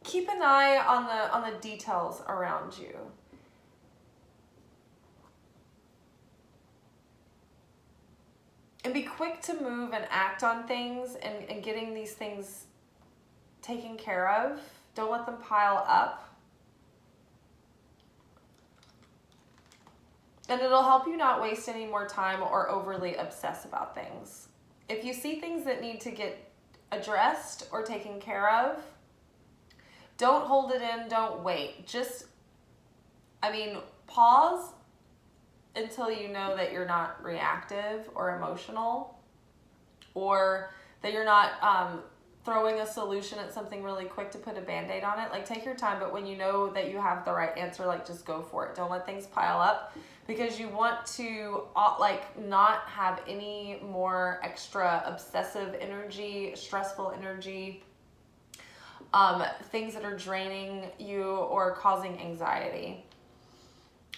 keep an eye on the details around you. And be quick to move and act on things and getting these things taken care of. Don't let them pile up. And it'll help you not waste any more time or overly obsess about things. If you see things that need to get addressed or taken care of, don't hold it in, don't wait. Just, pause until you know that you're not reactive or emotional, or that you're not throwing a solution at something really quick to put a Band-Aid on it. Take your time, but when you know that you have the right answer, just go for it. Don't let things pile up, because you want to not have any more extra obsessive energy, stressful energy, things that are draining you or causing anxiety.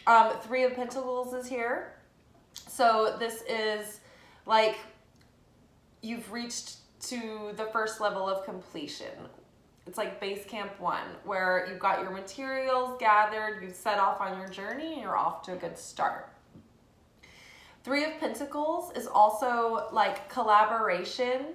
3 of Pentacles is here. So this is you've reached to the first level of completion. It's like base camp 1, where you've got your materials gathered, you've set off on your journey, and you're off to a good start. 3 of Pentacles is also collaboration,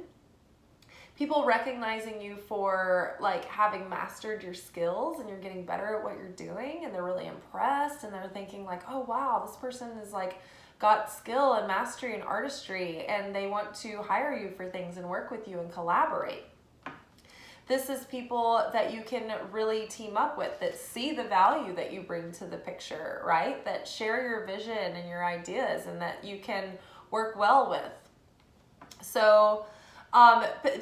people recognizing you for like having mastered your skills and you're getting better at what you're doing, and they're really impressed and they're thinking like, oh wow, this person is like got skill and mastery and artistry, and they want to hire you for things and work with you and collaborate. This is people that you can really team up with, that see the value that you bring to the picture, right? That share your vision and your ideas and that you can work well with. So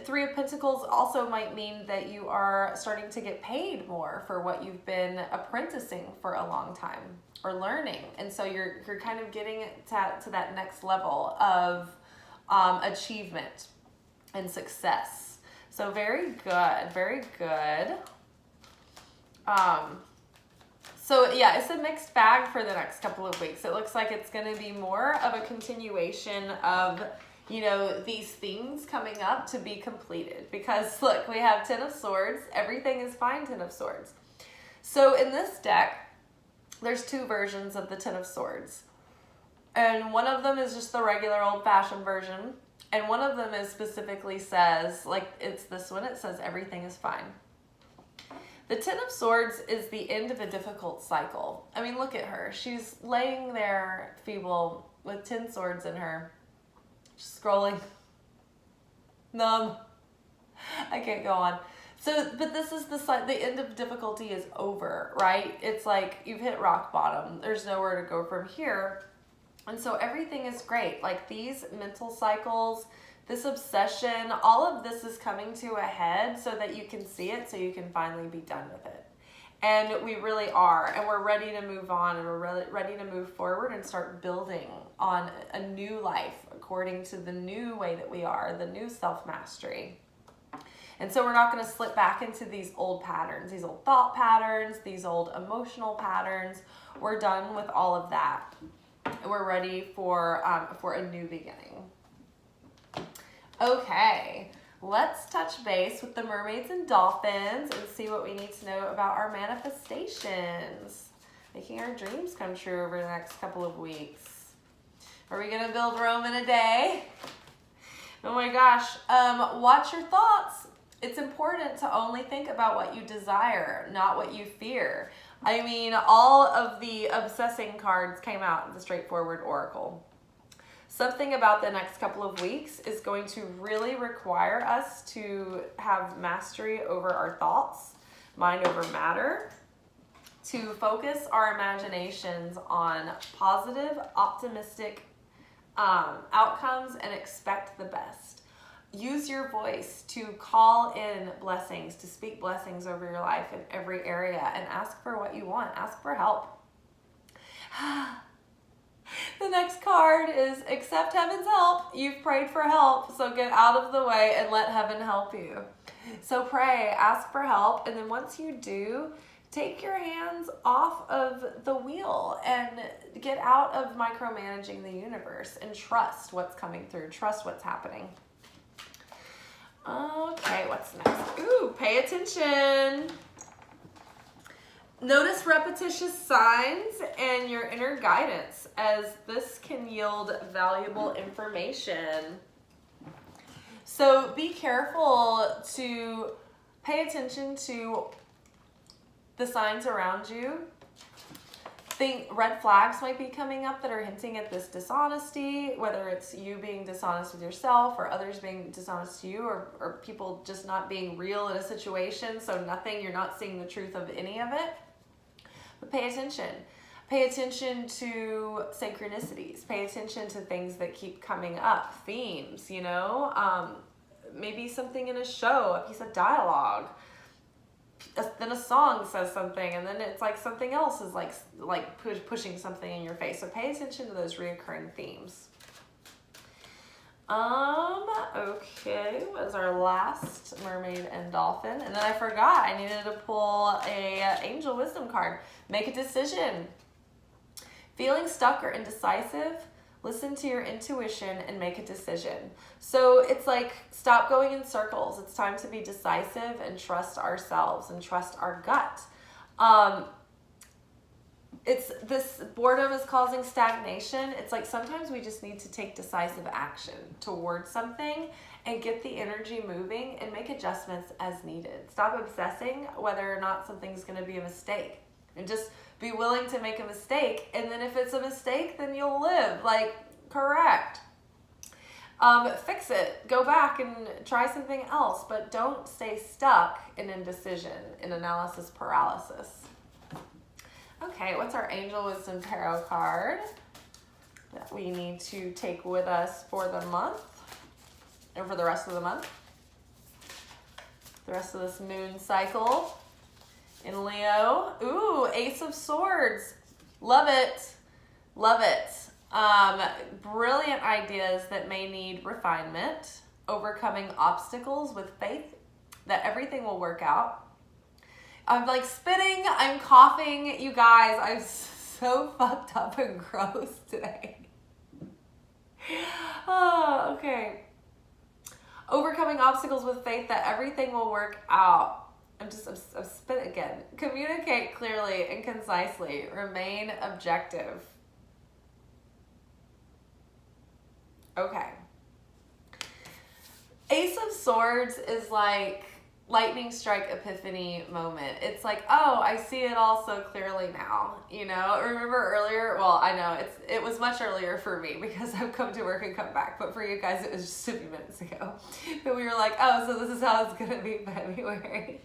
Three of Pentacles also might mean that you are starting to get paid more for what you've been apprenticing for a long time or learning. And so you're kind of getting to that next level of achievement and success. So very good, very good. So yeah, it's a mixed bag for the next couple of weeks. It looks like it's going to be more of a continuation of, you know, these things coming up to be completed. Because look, we have Ten of Swords. Everything is fine, Ten of Swords. So in this deck, there's two versions of the Ten of Swords. And one of them is just the regular old-fashioned version. And one of them is specifically says, like it's this one, it says everything is fine. The Ten of Swords is the end of a difficult cycle. I mean, look at her. She's laying there feeble with 10 swords in her. Just scrolling. Numb. I can't go on. So, but this is the end of difficulty is over, right? It's like you've hit rock bottom. There's nowhere to go from here. And so everything is great. Like these mental cycles, this obsession, all of this is coming to a head so that you can see it, so you can finally be done with it. And we really are. And we're ready to move on, and we're really ready to move forward and start building on a new life according to the new way that we are, the new self-mastery. And so we're not going to slip back into these old patterns, these old thought patterns, these old emotional patterns. We're done with all of that. We're ready for a new beginning. Okay, let's touch base with the mermaids and dolphins and see what we need to know about our manifestations, making our dreams come true over the next couple of weeks. Are we gonna build Rome in a day? Oh my gosh, watch your thoughts. It's important to only think about what you desire, not what you fear. I mean, all of the obsessing cards came out in the straightforward oracle. Something about the next couple of weeks is going to really require us to have mastery over our thoughts, mind over matter, to focus our imaginations on positive, optimistic outcomes and expect the best. Use your voice to call in blessings, to speak blessings over your life in every area, and ask for what you want. Ask for help. The next card is accept heaven's help. You've prayed for help, so get out of the way and let heaven help you. So pray, ask for help, and then once you do, take your hands off of the wheel and get out of micromanaging the universe and trust what's coming through. Trust what's happening. Okay, what's next? Ooh, pay attention. Notice repetitious signs and your inner guidance, as this can yield valuable information. So be careful to pay attention to the signs around you. Think red flags might be coming up that are hinting at this dishonesty, whether it's you being dishonest with yourself or others being dishonest to you, or people just not being real in a situation, so you're not seeing the truth of any of it. But pay attention. Pay attention to synchronicities. Pay attention to things that keep coming up, themes, you know, maybe something in a show, a piece of dialogue. Then a song says something, and then it's like something else is like pushing something in your face. So pay attention to those reoccurring themes. Okay, was our last mermaid and dolphin, and then I forgot I needed to pull a angel wisdom card. Make a decision. Feeling stuck or indecisive? Listen to your intuition and make a decision. So it's like, stop going in circles. It's time to be decisive and trust ourselves and trust our gut. it's this boredom is causing stagnation. It's like sometimes we just need to take decisive action towards something and get the energy moving and make adjustments as needed. Stop obsessing whether or not something's going to be a mistake, and just be willing to make a mistake. And then if it's a mistake, then you'll live. Like, correct. Fix it. Go back and try something else, but don't stay stuck in indecision, in analysis paralysis. Okay, what's our Angel Wisdom Tarot card that we need to take with us for the month, and for the rest of the month? The rest of this moon cycle in Leo. Ooh, Ace of Swords. Love it. Love it. Brilliant ideas that may need refinement, overcoming obstacles with faith that everything will work out. I'm like spitting, I'm coughing, you guys, I'm so fucked up and gross today. Oh, okay. Overcoming obstacles with faith that everything will work out. I'm spit again. Communicate clearly and concisely. Remain objective. Okay. Ace of Swords is like lightning strike epiphany moment. It's like, oh, I see it all so clearly now. You know, remember earlier? Well, I know it was much earlier for me because I've come to work and come back. But for you guys, it was just a few minutes ago. But we were like, oh, so this is how it's gonna be February.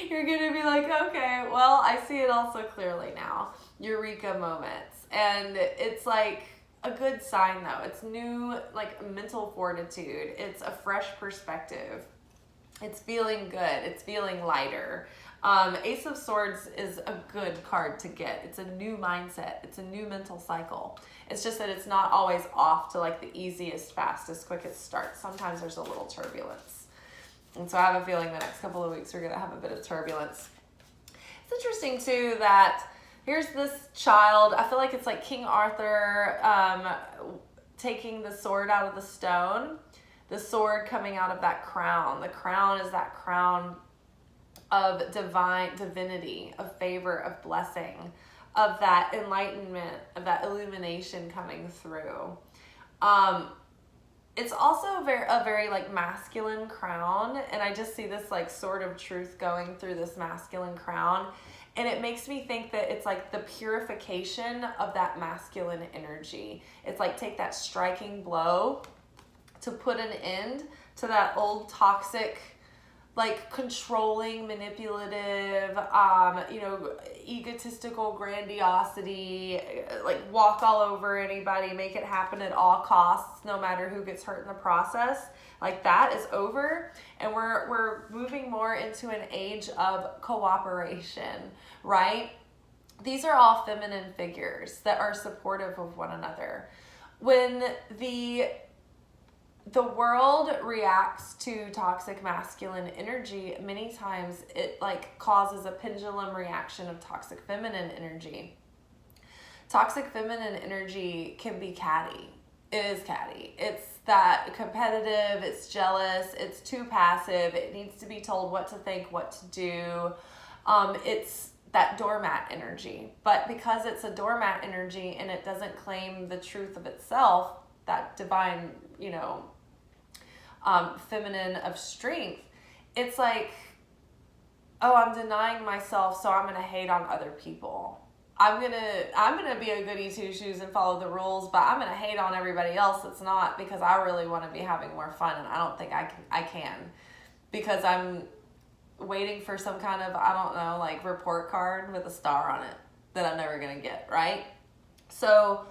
You're gonna be like, okay, well, I see it all so clearly now. Eureka moments, and it's like a good sign though. It's new, like mental fortitude. It's a fresh perspective. It's feeling good. It's feeling lighter. Ace of Swords is a good card to get. It's a new mindset. It's a new mental cycle. It's just that it's not always off to like the easiest, fastest, quickest start. Sometimes there's a little turbulence. And so I have a feeling the next couple of weeks we're going to have a bit of turbulence. It's interesting too that here's this child. I feel like it's like King Arthur taking the sword out of the stone. The sword coming out of that crown. The crown is that crown of divinity, of favor, of blessing, of that enlightenment, of that illumination coming through. It's also a very like masculine crown, and I just see this like sword of truth going through this masculine crown, and it makes me think that it's like the purification of that masculine energy. It's like take that striking blow to put an end to that old toxic, like controlling, manipulative, egotistical grandiosity, like walk all over anybody, make it happen at all costs, no matter who gets hurt in the process. Like that is over, and we're moving more into an age of cooperation, right? These are all feminine figures that are supportive of one another. When the world reacts to toxic masculine energy, many times it like causes a pendulum reaction of toxic feminine energy. Toxic feminine energy can be catty. It is catty. It's that competitive, it's jealous, it's too passive, it needs to be told what to think, what to do. It's that doormat energy. But because it's a doormat energy and it doesn't claim the truth of itself, that divine, feminine of strength, it's like, oh, I'm denying myself, so I'm gonna hate on other people. I'm gonna be a goody two shoes and follow the rules, but I'm gonna hate on everybody else that's not, because I really want to be having more fun, and I don't think I can because I'm waiting for some kind of, I don't know, like report card with a star on it that I'm never gonna get, right? So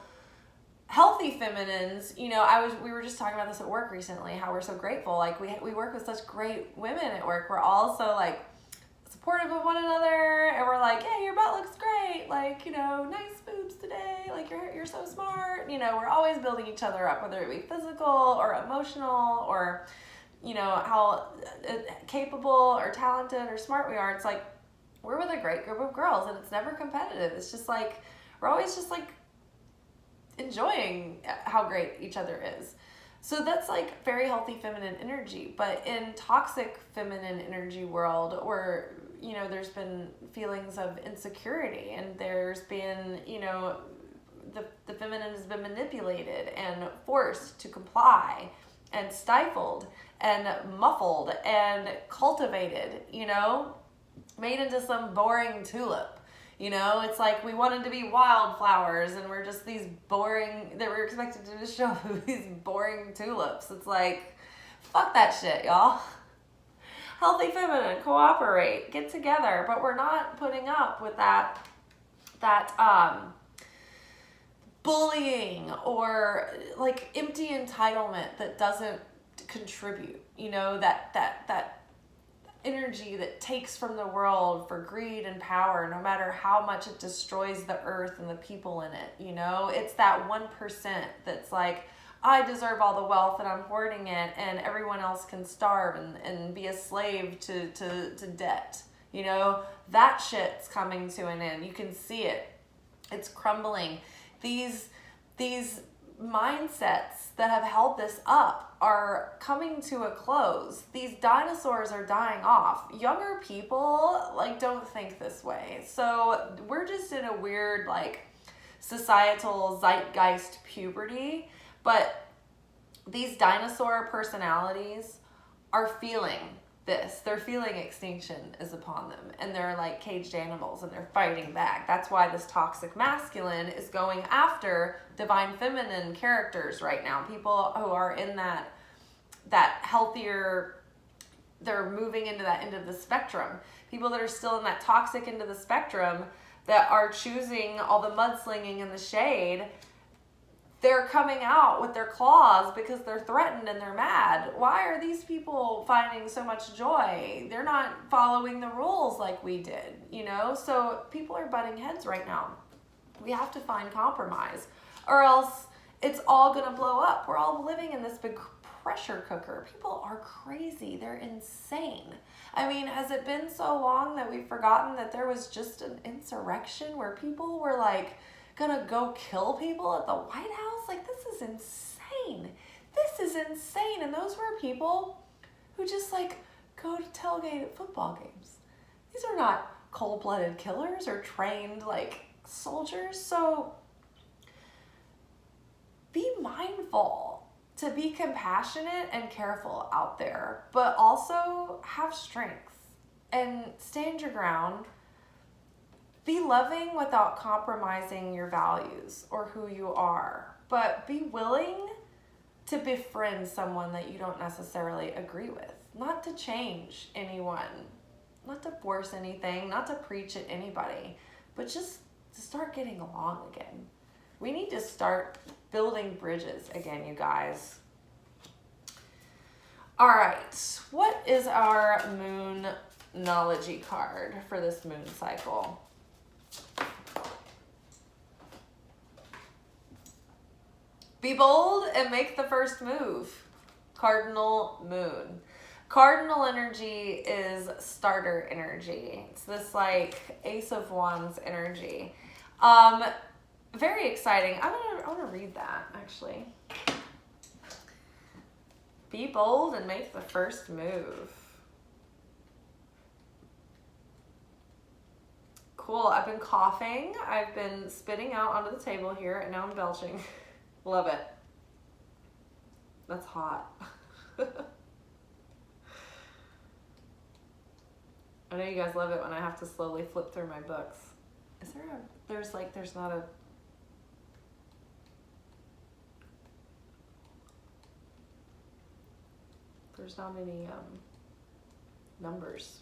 healthy feminines, we were just talking about this at work recently, how we're so grateful. Like we work with such great women at work. We're all so like supportive of one another, and we're like, hey, your butt looks great. Like, nice boobs today. Like you're so smart. We're always building each other up, whether it be physical or emotional, or, how capable or talented or smart we are. It's like, we're with a great group of girls, and it's never competitive. It's just like, we're always just like enjoying how great each other is. So that's like very healthy feminine energy. But in toxic feminine energy world, where there's been feelings of insecurity, and there's been, the feminine has been manipulated and forced to comply and stifled and muffled and cultivated, made into some boring tulip. It's like we wanted to be wildflowers, and we're just these boring, that we're expected to just show up these boring tulips. It's like, fuck that shit, y'all. Healthy feminine, cooperate, get together, but we're not putting up with that bullying or like empty entitlement that doesn't contribute, that energy that takes from the world for greed and power, no matter how much it destroys the earth and the people in it. It's that 1% that's like, I deserve all the wealth and I'm hoarding it, and everyone else can starve and be a slave to debt. That shit's coming to an end. You can see it. It's crumbling. These mindsets that have held this up are coming to a close. These dinosaurs are dying off. Younger people don't think this way. So we're just in a weird societal zeitgeist puberty, but these dinosaur personalities are feeling this. They're feeling extinction is upon them, and they're like caged animals, and they're fighting back. That's why this toxic masculine is going after divine feminine characters right now. People who are in that healthier, they're moving into that end of the spectrum. People that are still in that toxic end of the spectrum that are choosing all the mudslinging in the shade, they're coming out with their claws because they're threatened and they're mad. Why are these people finding so much joy? They're not following the rules like we did, So people are butting heads right now. We have to find compromise, or else it's all going to blow up. We're all living in this big pressure cooker. People are crazy. They're insane. I mean, has it been so long that we've forgotten that there was just an insurrection where people were gonna go kill people at the White House? This is insane. This is insane. And those were people who just go to tailgate at football games. These are not cold-blooded killers or trained soldiers. So be mindful to be compassionate and careful out there, but also have strength and stand your ground. Be loving without compromising your values or who you are, but be willing to befriend someone that you don't necessarily agree with. Not to change anyone, not to force anything, not to preach at anybody, but just to start getting along again. We need to start building bridges again, you guys. All right, what is our Moonology card for this moon cycle? Be bold and make the first move. Cardinal moon. Cardinal energy is starter energy. It's this Ace of Wands energy. Very exciting. I want to read that actually. Be bold and make the first move. Cool. I've been coughing. I've been spitting out onto the table here, and now I'm belching. Love it. That's hot. I know you guys love it when I have to slowly flip through my books. Is there there's not any numbers.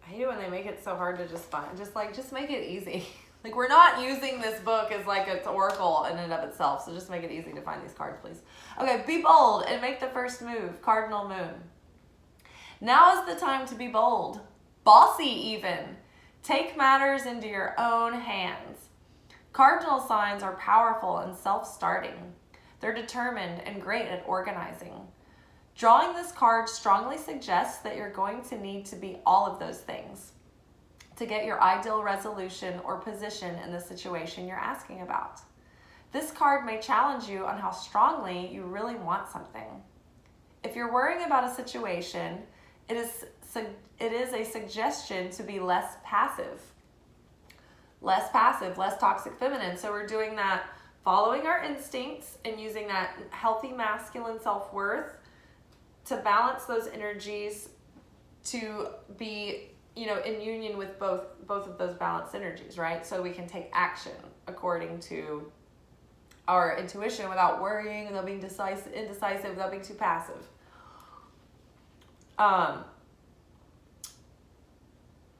I hate it when they make it so hard to just find. Just make it easy. We're not using this book as it's oracle in and of itself, so just make it easy to find these cards, please. Okay, be bold and make the first move. Cardinal moon. Now is the time to be bold. Bossy even. Take matters into your own hands. Cardinal signs are powerful and self-starting. They're determined and great at organizing. Drawing this card strongly suggests that you're going to need to be all of those things to get your ideal resolution or position in the situation you're asking about. This card may challenge you on how strongly you really want something. If you're worrying about a situation, it is a suggestion to be less passive, less toxic feminine. So we're doing that, following our instincts and using that healthy masculine self-worth to balance those energies, to be, in union with both of those balanced energies, right? So we can take action according to our intuition without worrying, without being indecisive, without being too passive.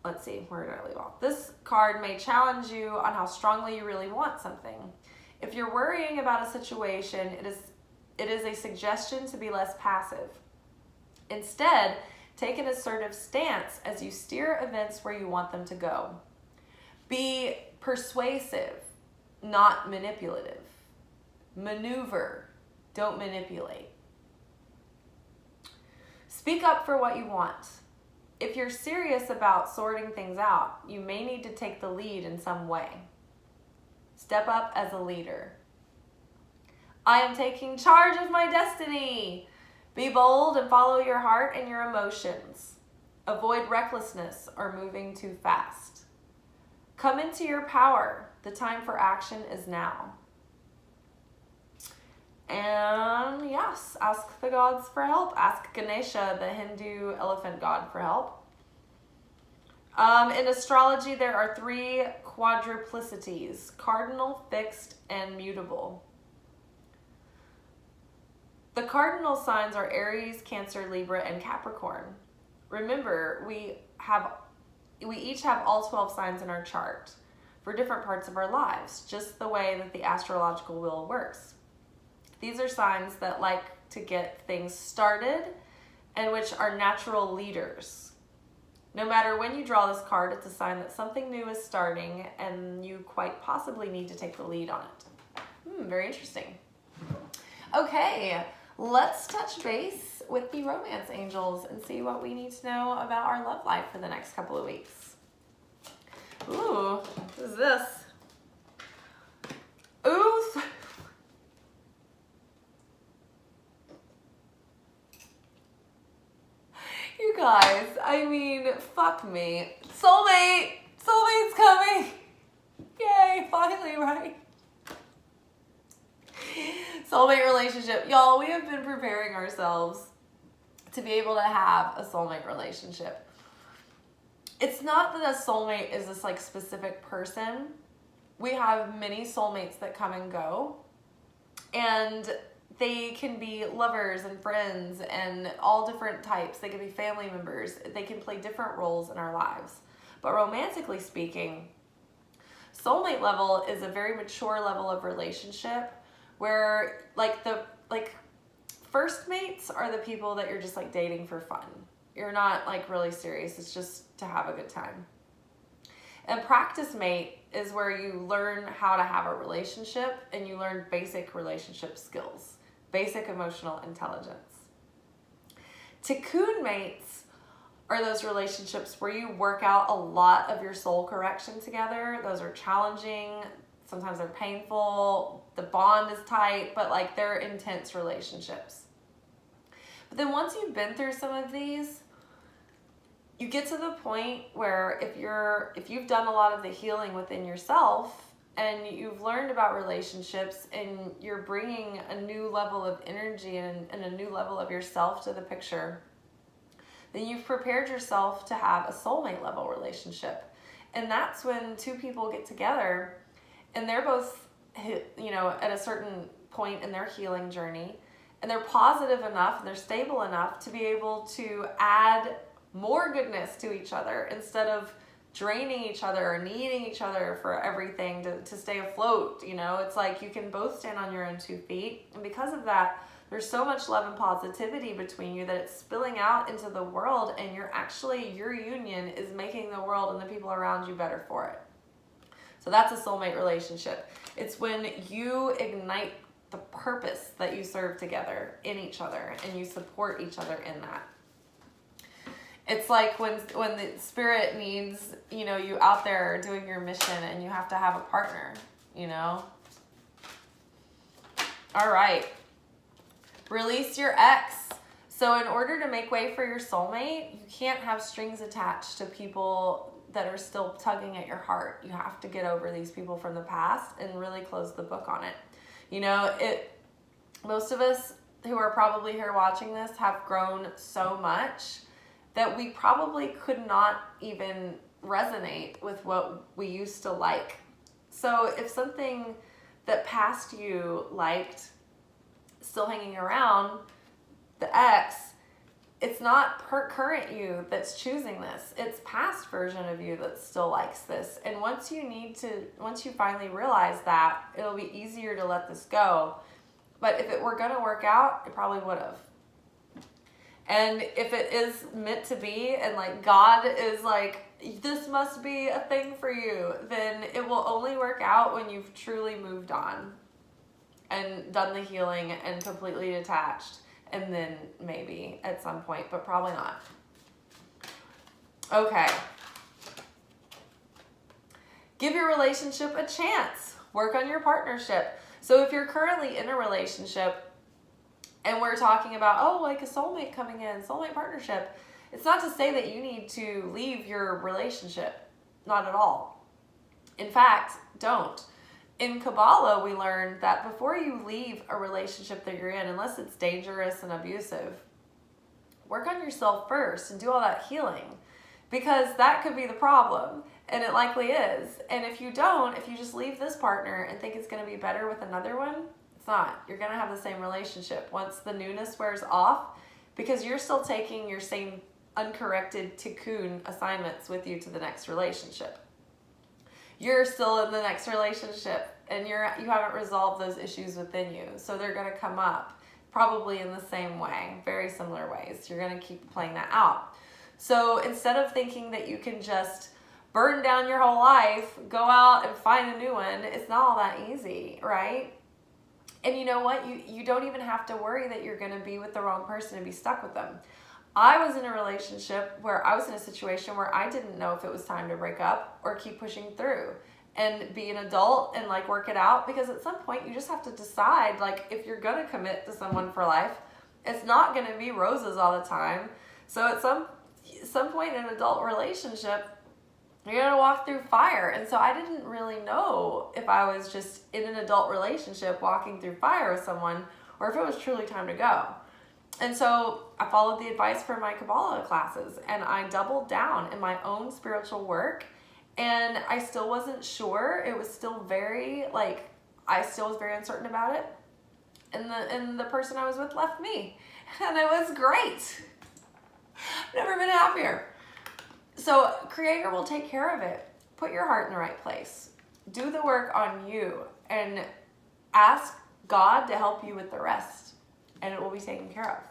Let's see, where did I leave off? This card may challenge you on how strongly you really want something. If you're worrying about a situation, it is a suggestion to be less passive. Instead, take an assertive stance as you steer events where you want them to go. Be persuasive, not manipulative. Maneuver, don't manipulate. Speak up for what you want. If you're serious about sorting things out, you may need to take the lead in some way. Step up as a leader. I am taking charge of my destiny. Be bold and follow your heart and your emotions. Avoid recklessness or moving too fast. Come into your power. The time for action is now. And yes, ask the gods for help. Ask Ganesha, the Hindu elephant god, for help. In astrology, there are 3 quadruplicities: cardinal, fixed, and mutable. The cardinal signs are Aries, Cancer, Libra, and Capricorn. Remember, we each have all 12 signs in our chart for different parts of our lives, just the way that the astrological wheel works. These are signs that like to get things started and which are natural leaders. No matter when you draw this card, it's a sign that something new is starting and you quite possibly need to take the lead on it. Very interesting. Okay, let's touch base with the romance angels and see what we need to know about our love life for the next couple of weeks. Ooh, what is this? Ooh. You guys, I mean, fuck me. Soulmate's coming. Yay, finally, right? Soulmate relationship. Y'all, we have been preparing ourselves to be able to have a soulmate relationship. It's not that a soulmate is this like specific person. We have many soulmates that come and go, and they can be lovers and friends and all different types. They can be family members. They can play different roles in our lives. But romantically speaking, soulmate level is a very mature level of relationship where first mates are the people that you're just like dating for fun. You're not like really serious. It's just to have a good time. And practice mate is where you learn how to have a relationship and you learn basic relationship skills. Basic emotional intelligence. Tikkun mates are those relationships where you work out a lot of your soul correction together. Those are challenging. Sometimes they're painful. The bond is tight, but like they're intense relationships. But then once you've been through some of these, you get to the point where if you've done a lot of the healing within yourself, and you've learned about relationships and you're bringing a new level of energy and a new level of yourself to the picture, then you've prepared yourself to have a soulmate level relationship. And that's when 2 people get together and they're both, at a certain point in their healing journey, and they're positive enough and they're stable enough to be able to add more goodness to each other instead of draining each other or needing each other for everything to stay afloat. It's like you can both stand on your own 2 feet. And because of that, there's so much love and positivity between you that it's spilling out into the world, and your union is making the world and the people around you better for it. So that's a soulmate relationship. It's when you ignite the purpose that you serve together in each other and you support each other in that. It's like when the spirit needs, you out there doing your mission and you have to have a partner, All right. Release your ex. So in order to make way for your soulmate, you can't have strings attached to people that are still tugging at your heart. You have to get over these people from the past and really close the book on it. You know, most of us who are probably here watching this have grown so much that we probably could not even resonate with what we used to like. So if something that past you liked still hanging around, the ex, it's not current you that's choosing this. It's past version of you that still likes this. And once you finally realize that, it'll be easier to let this go. But if it were going to work out, it probably would have. And if it is meant to be, and like God is like, this must be a thing for you, then it will only work out when you've truly moved on and done the healing and completely detached. And then maybe at some point, but probably not. Okay. Give your relationship a chance. Work on your partnership. So if you're currently in a relationship and we're talking about, oh, like a soulmate coming in, soulmate partnership, it's not to say that you need to leave your relationship. Not at all. In fact, don't. In Kabbalah, we learned that before you leave a relationship that you're in, unless it's dangerous and abusive, work on yourself first and do all that healing, because that could be the problem, and it likely is. And if you just leave this partner and think it's going to be better with another one, it's not. You're going to have the same relationship once the newness wears off, because you're still taking your same uncorrected tikkun assignments with you to the next relationship. You're still in the next relationship and you haven't resolved those issues within you. So they're going to come up probably in the same way, very similar ways. You're going to keep playing that out. So instead of thinking that you can just burn down your whole life, go out and find a new one, it's not all that easy, right? And you know what? You don't even have to worry that you're going to be with the wrong person and be stuck with them. I was in a relationship where I was in a situation where I didn't know if it was time to break up or keep pushing through and be an adult and like work it out, because at some point you just have to decide, like, if you're going to commit to someone for life, it's not going to be roses all the time. So at some point in an adult relationship, you're going to walk through fire. And so I didn't really know if I was just in an adult relationship walking through fire with someone or if it was truly time to go. And so I followed the advice from my Kabbalah classes and I doubled down in my own spiritual work, and I still wasn't sure. It was still I still was very uncertain about it. And the person I was with left me, and it was great. Never been happier. So Creator will take care of it. Put your heart in the right place. Do the work on you and ask God to help you with the rest, and it will be taken care of.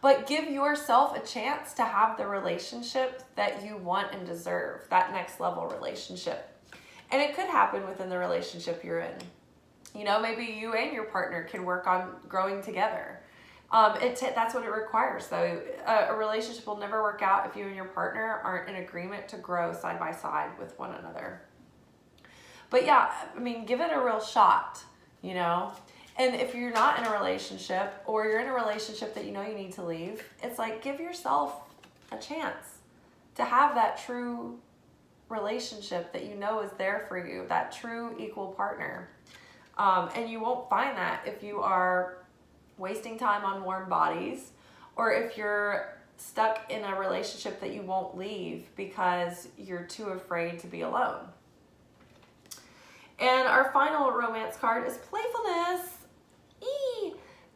But give yourself a chance to have the relationship that you want and deserve, that next level relationship. And it could happen within the relationship you're in. You know, maybe you and your partner can work on growing together. That's what it requires, though. A relationship will never work out if you and your partner aren't in agreement to grow side by side with one another. But yeah, I mean, give it a real shot, you know. And if you're not in a relationship, or you're in a relationship that you know you need to leave, it's like, give yourself a chance to have that true relationship that you know is there for you, that true equal partner. And you won't find that if you are wasting time on warm bodies, or if you're stuck in a relationship that you won't leave because you're too afraid to be alone. And our final romance card is playfulness.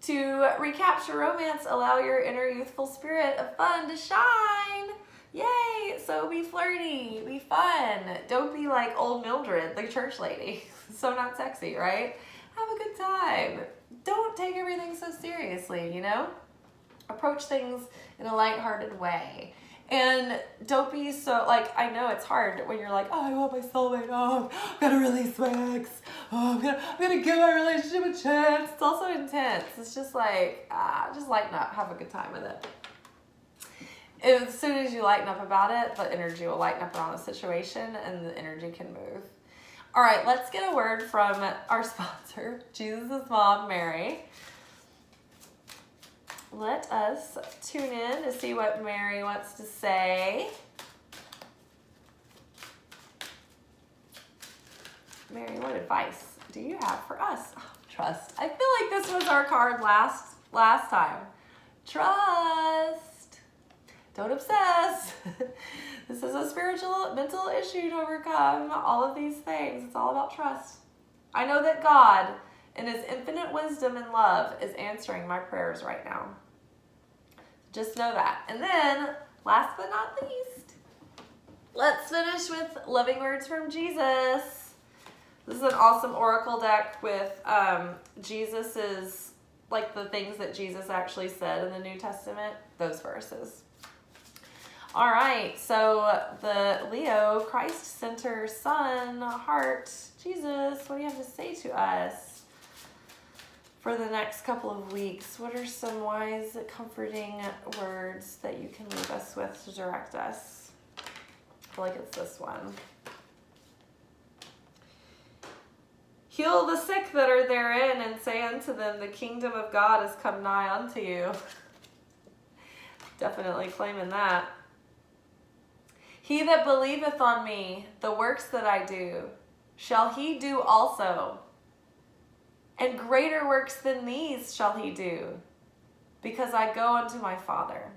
To recapture romance, allow your inner youthful spirit of fun to shine. Yay! So be flirty, be fun. Don't be like old Mildred, the church lady. So not sexy, right? Have a good time. Don't take everything so seriously, you know? Approach things in a lighthearted way. And don't be so, like, I know it's hard when you're like, oh, I want my soulmate, oh, I'm gonna release my ex, oh, I'm gonna give my relationship a chance. It's also intense. It's just like, just lighten up, have a good time with it. As soon as you lighten up about it, the energy will lighten up around the situation and the energy can move. All right, let's get a word from our sponsor, Jesus' mom, Mary. Let us tune in to see what Mary wants to say. Mary, what advice do you have for us? Oh, trust. I feel like this was our card last time. Trust. Don't obsess. This is a spiritual, mental issue to overcome. All of these things. It's all about trust. I know that God, in his infinite wisdom and love, is answering my prayers right now. Just know that. And then, last but not least, let's finish with loving words from Jesus. This is an awesome oracle deck with Jesus's, like the things that Jesus actually said in the New Testament, those verses. All right, so the Leo, Christ Center, Sun, Heart, Jesus, what do you have to say to us for the next couple of weeks? What are some wise, comforting words that you can leave us with to direct us? I feel like it's this one. Heal the sick that are therein, and say unto them, the kingdom of God is come nigh unto you. Definitely claiming that. He that believeth on me, the works that I do, shall he do also. And greater works than these shall he do, because I go unto my Father.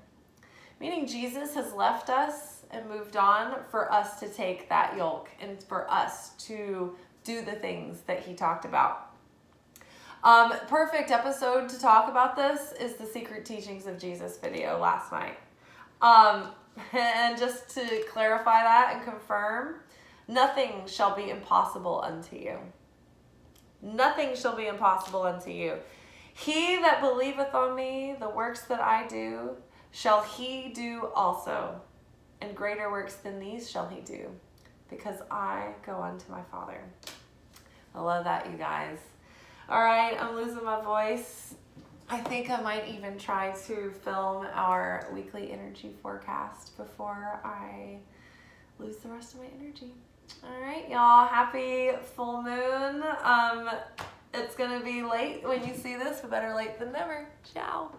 Meaning Jesus has left us and moved on for us to take that yoke and for us to do the things that he talked about. Perfect episode to talk about this is the Secret Teachings of Jesus video last night. And just to clarify that and confirm, nothing shall be impossible unto you. Nothing shall be impossible unto you. He that believeth on me, the works that I do, shall he do also. And greater works than these shall he do, because I go unto my Father. I love that, you guys. All right, I'm losing my voice. I think I might even try to film our weekly energy forecast before I lose the rest of my energy. All right, y'all. Happy full moon. It's going to be late when you see this, but better late than never. Ciao.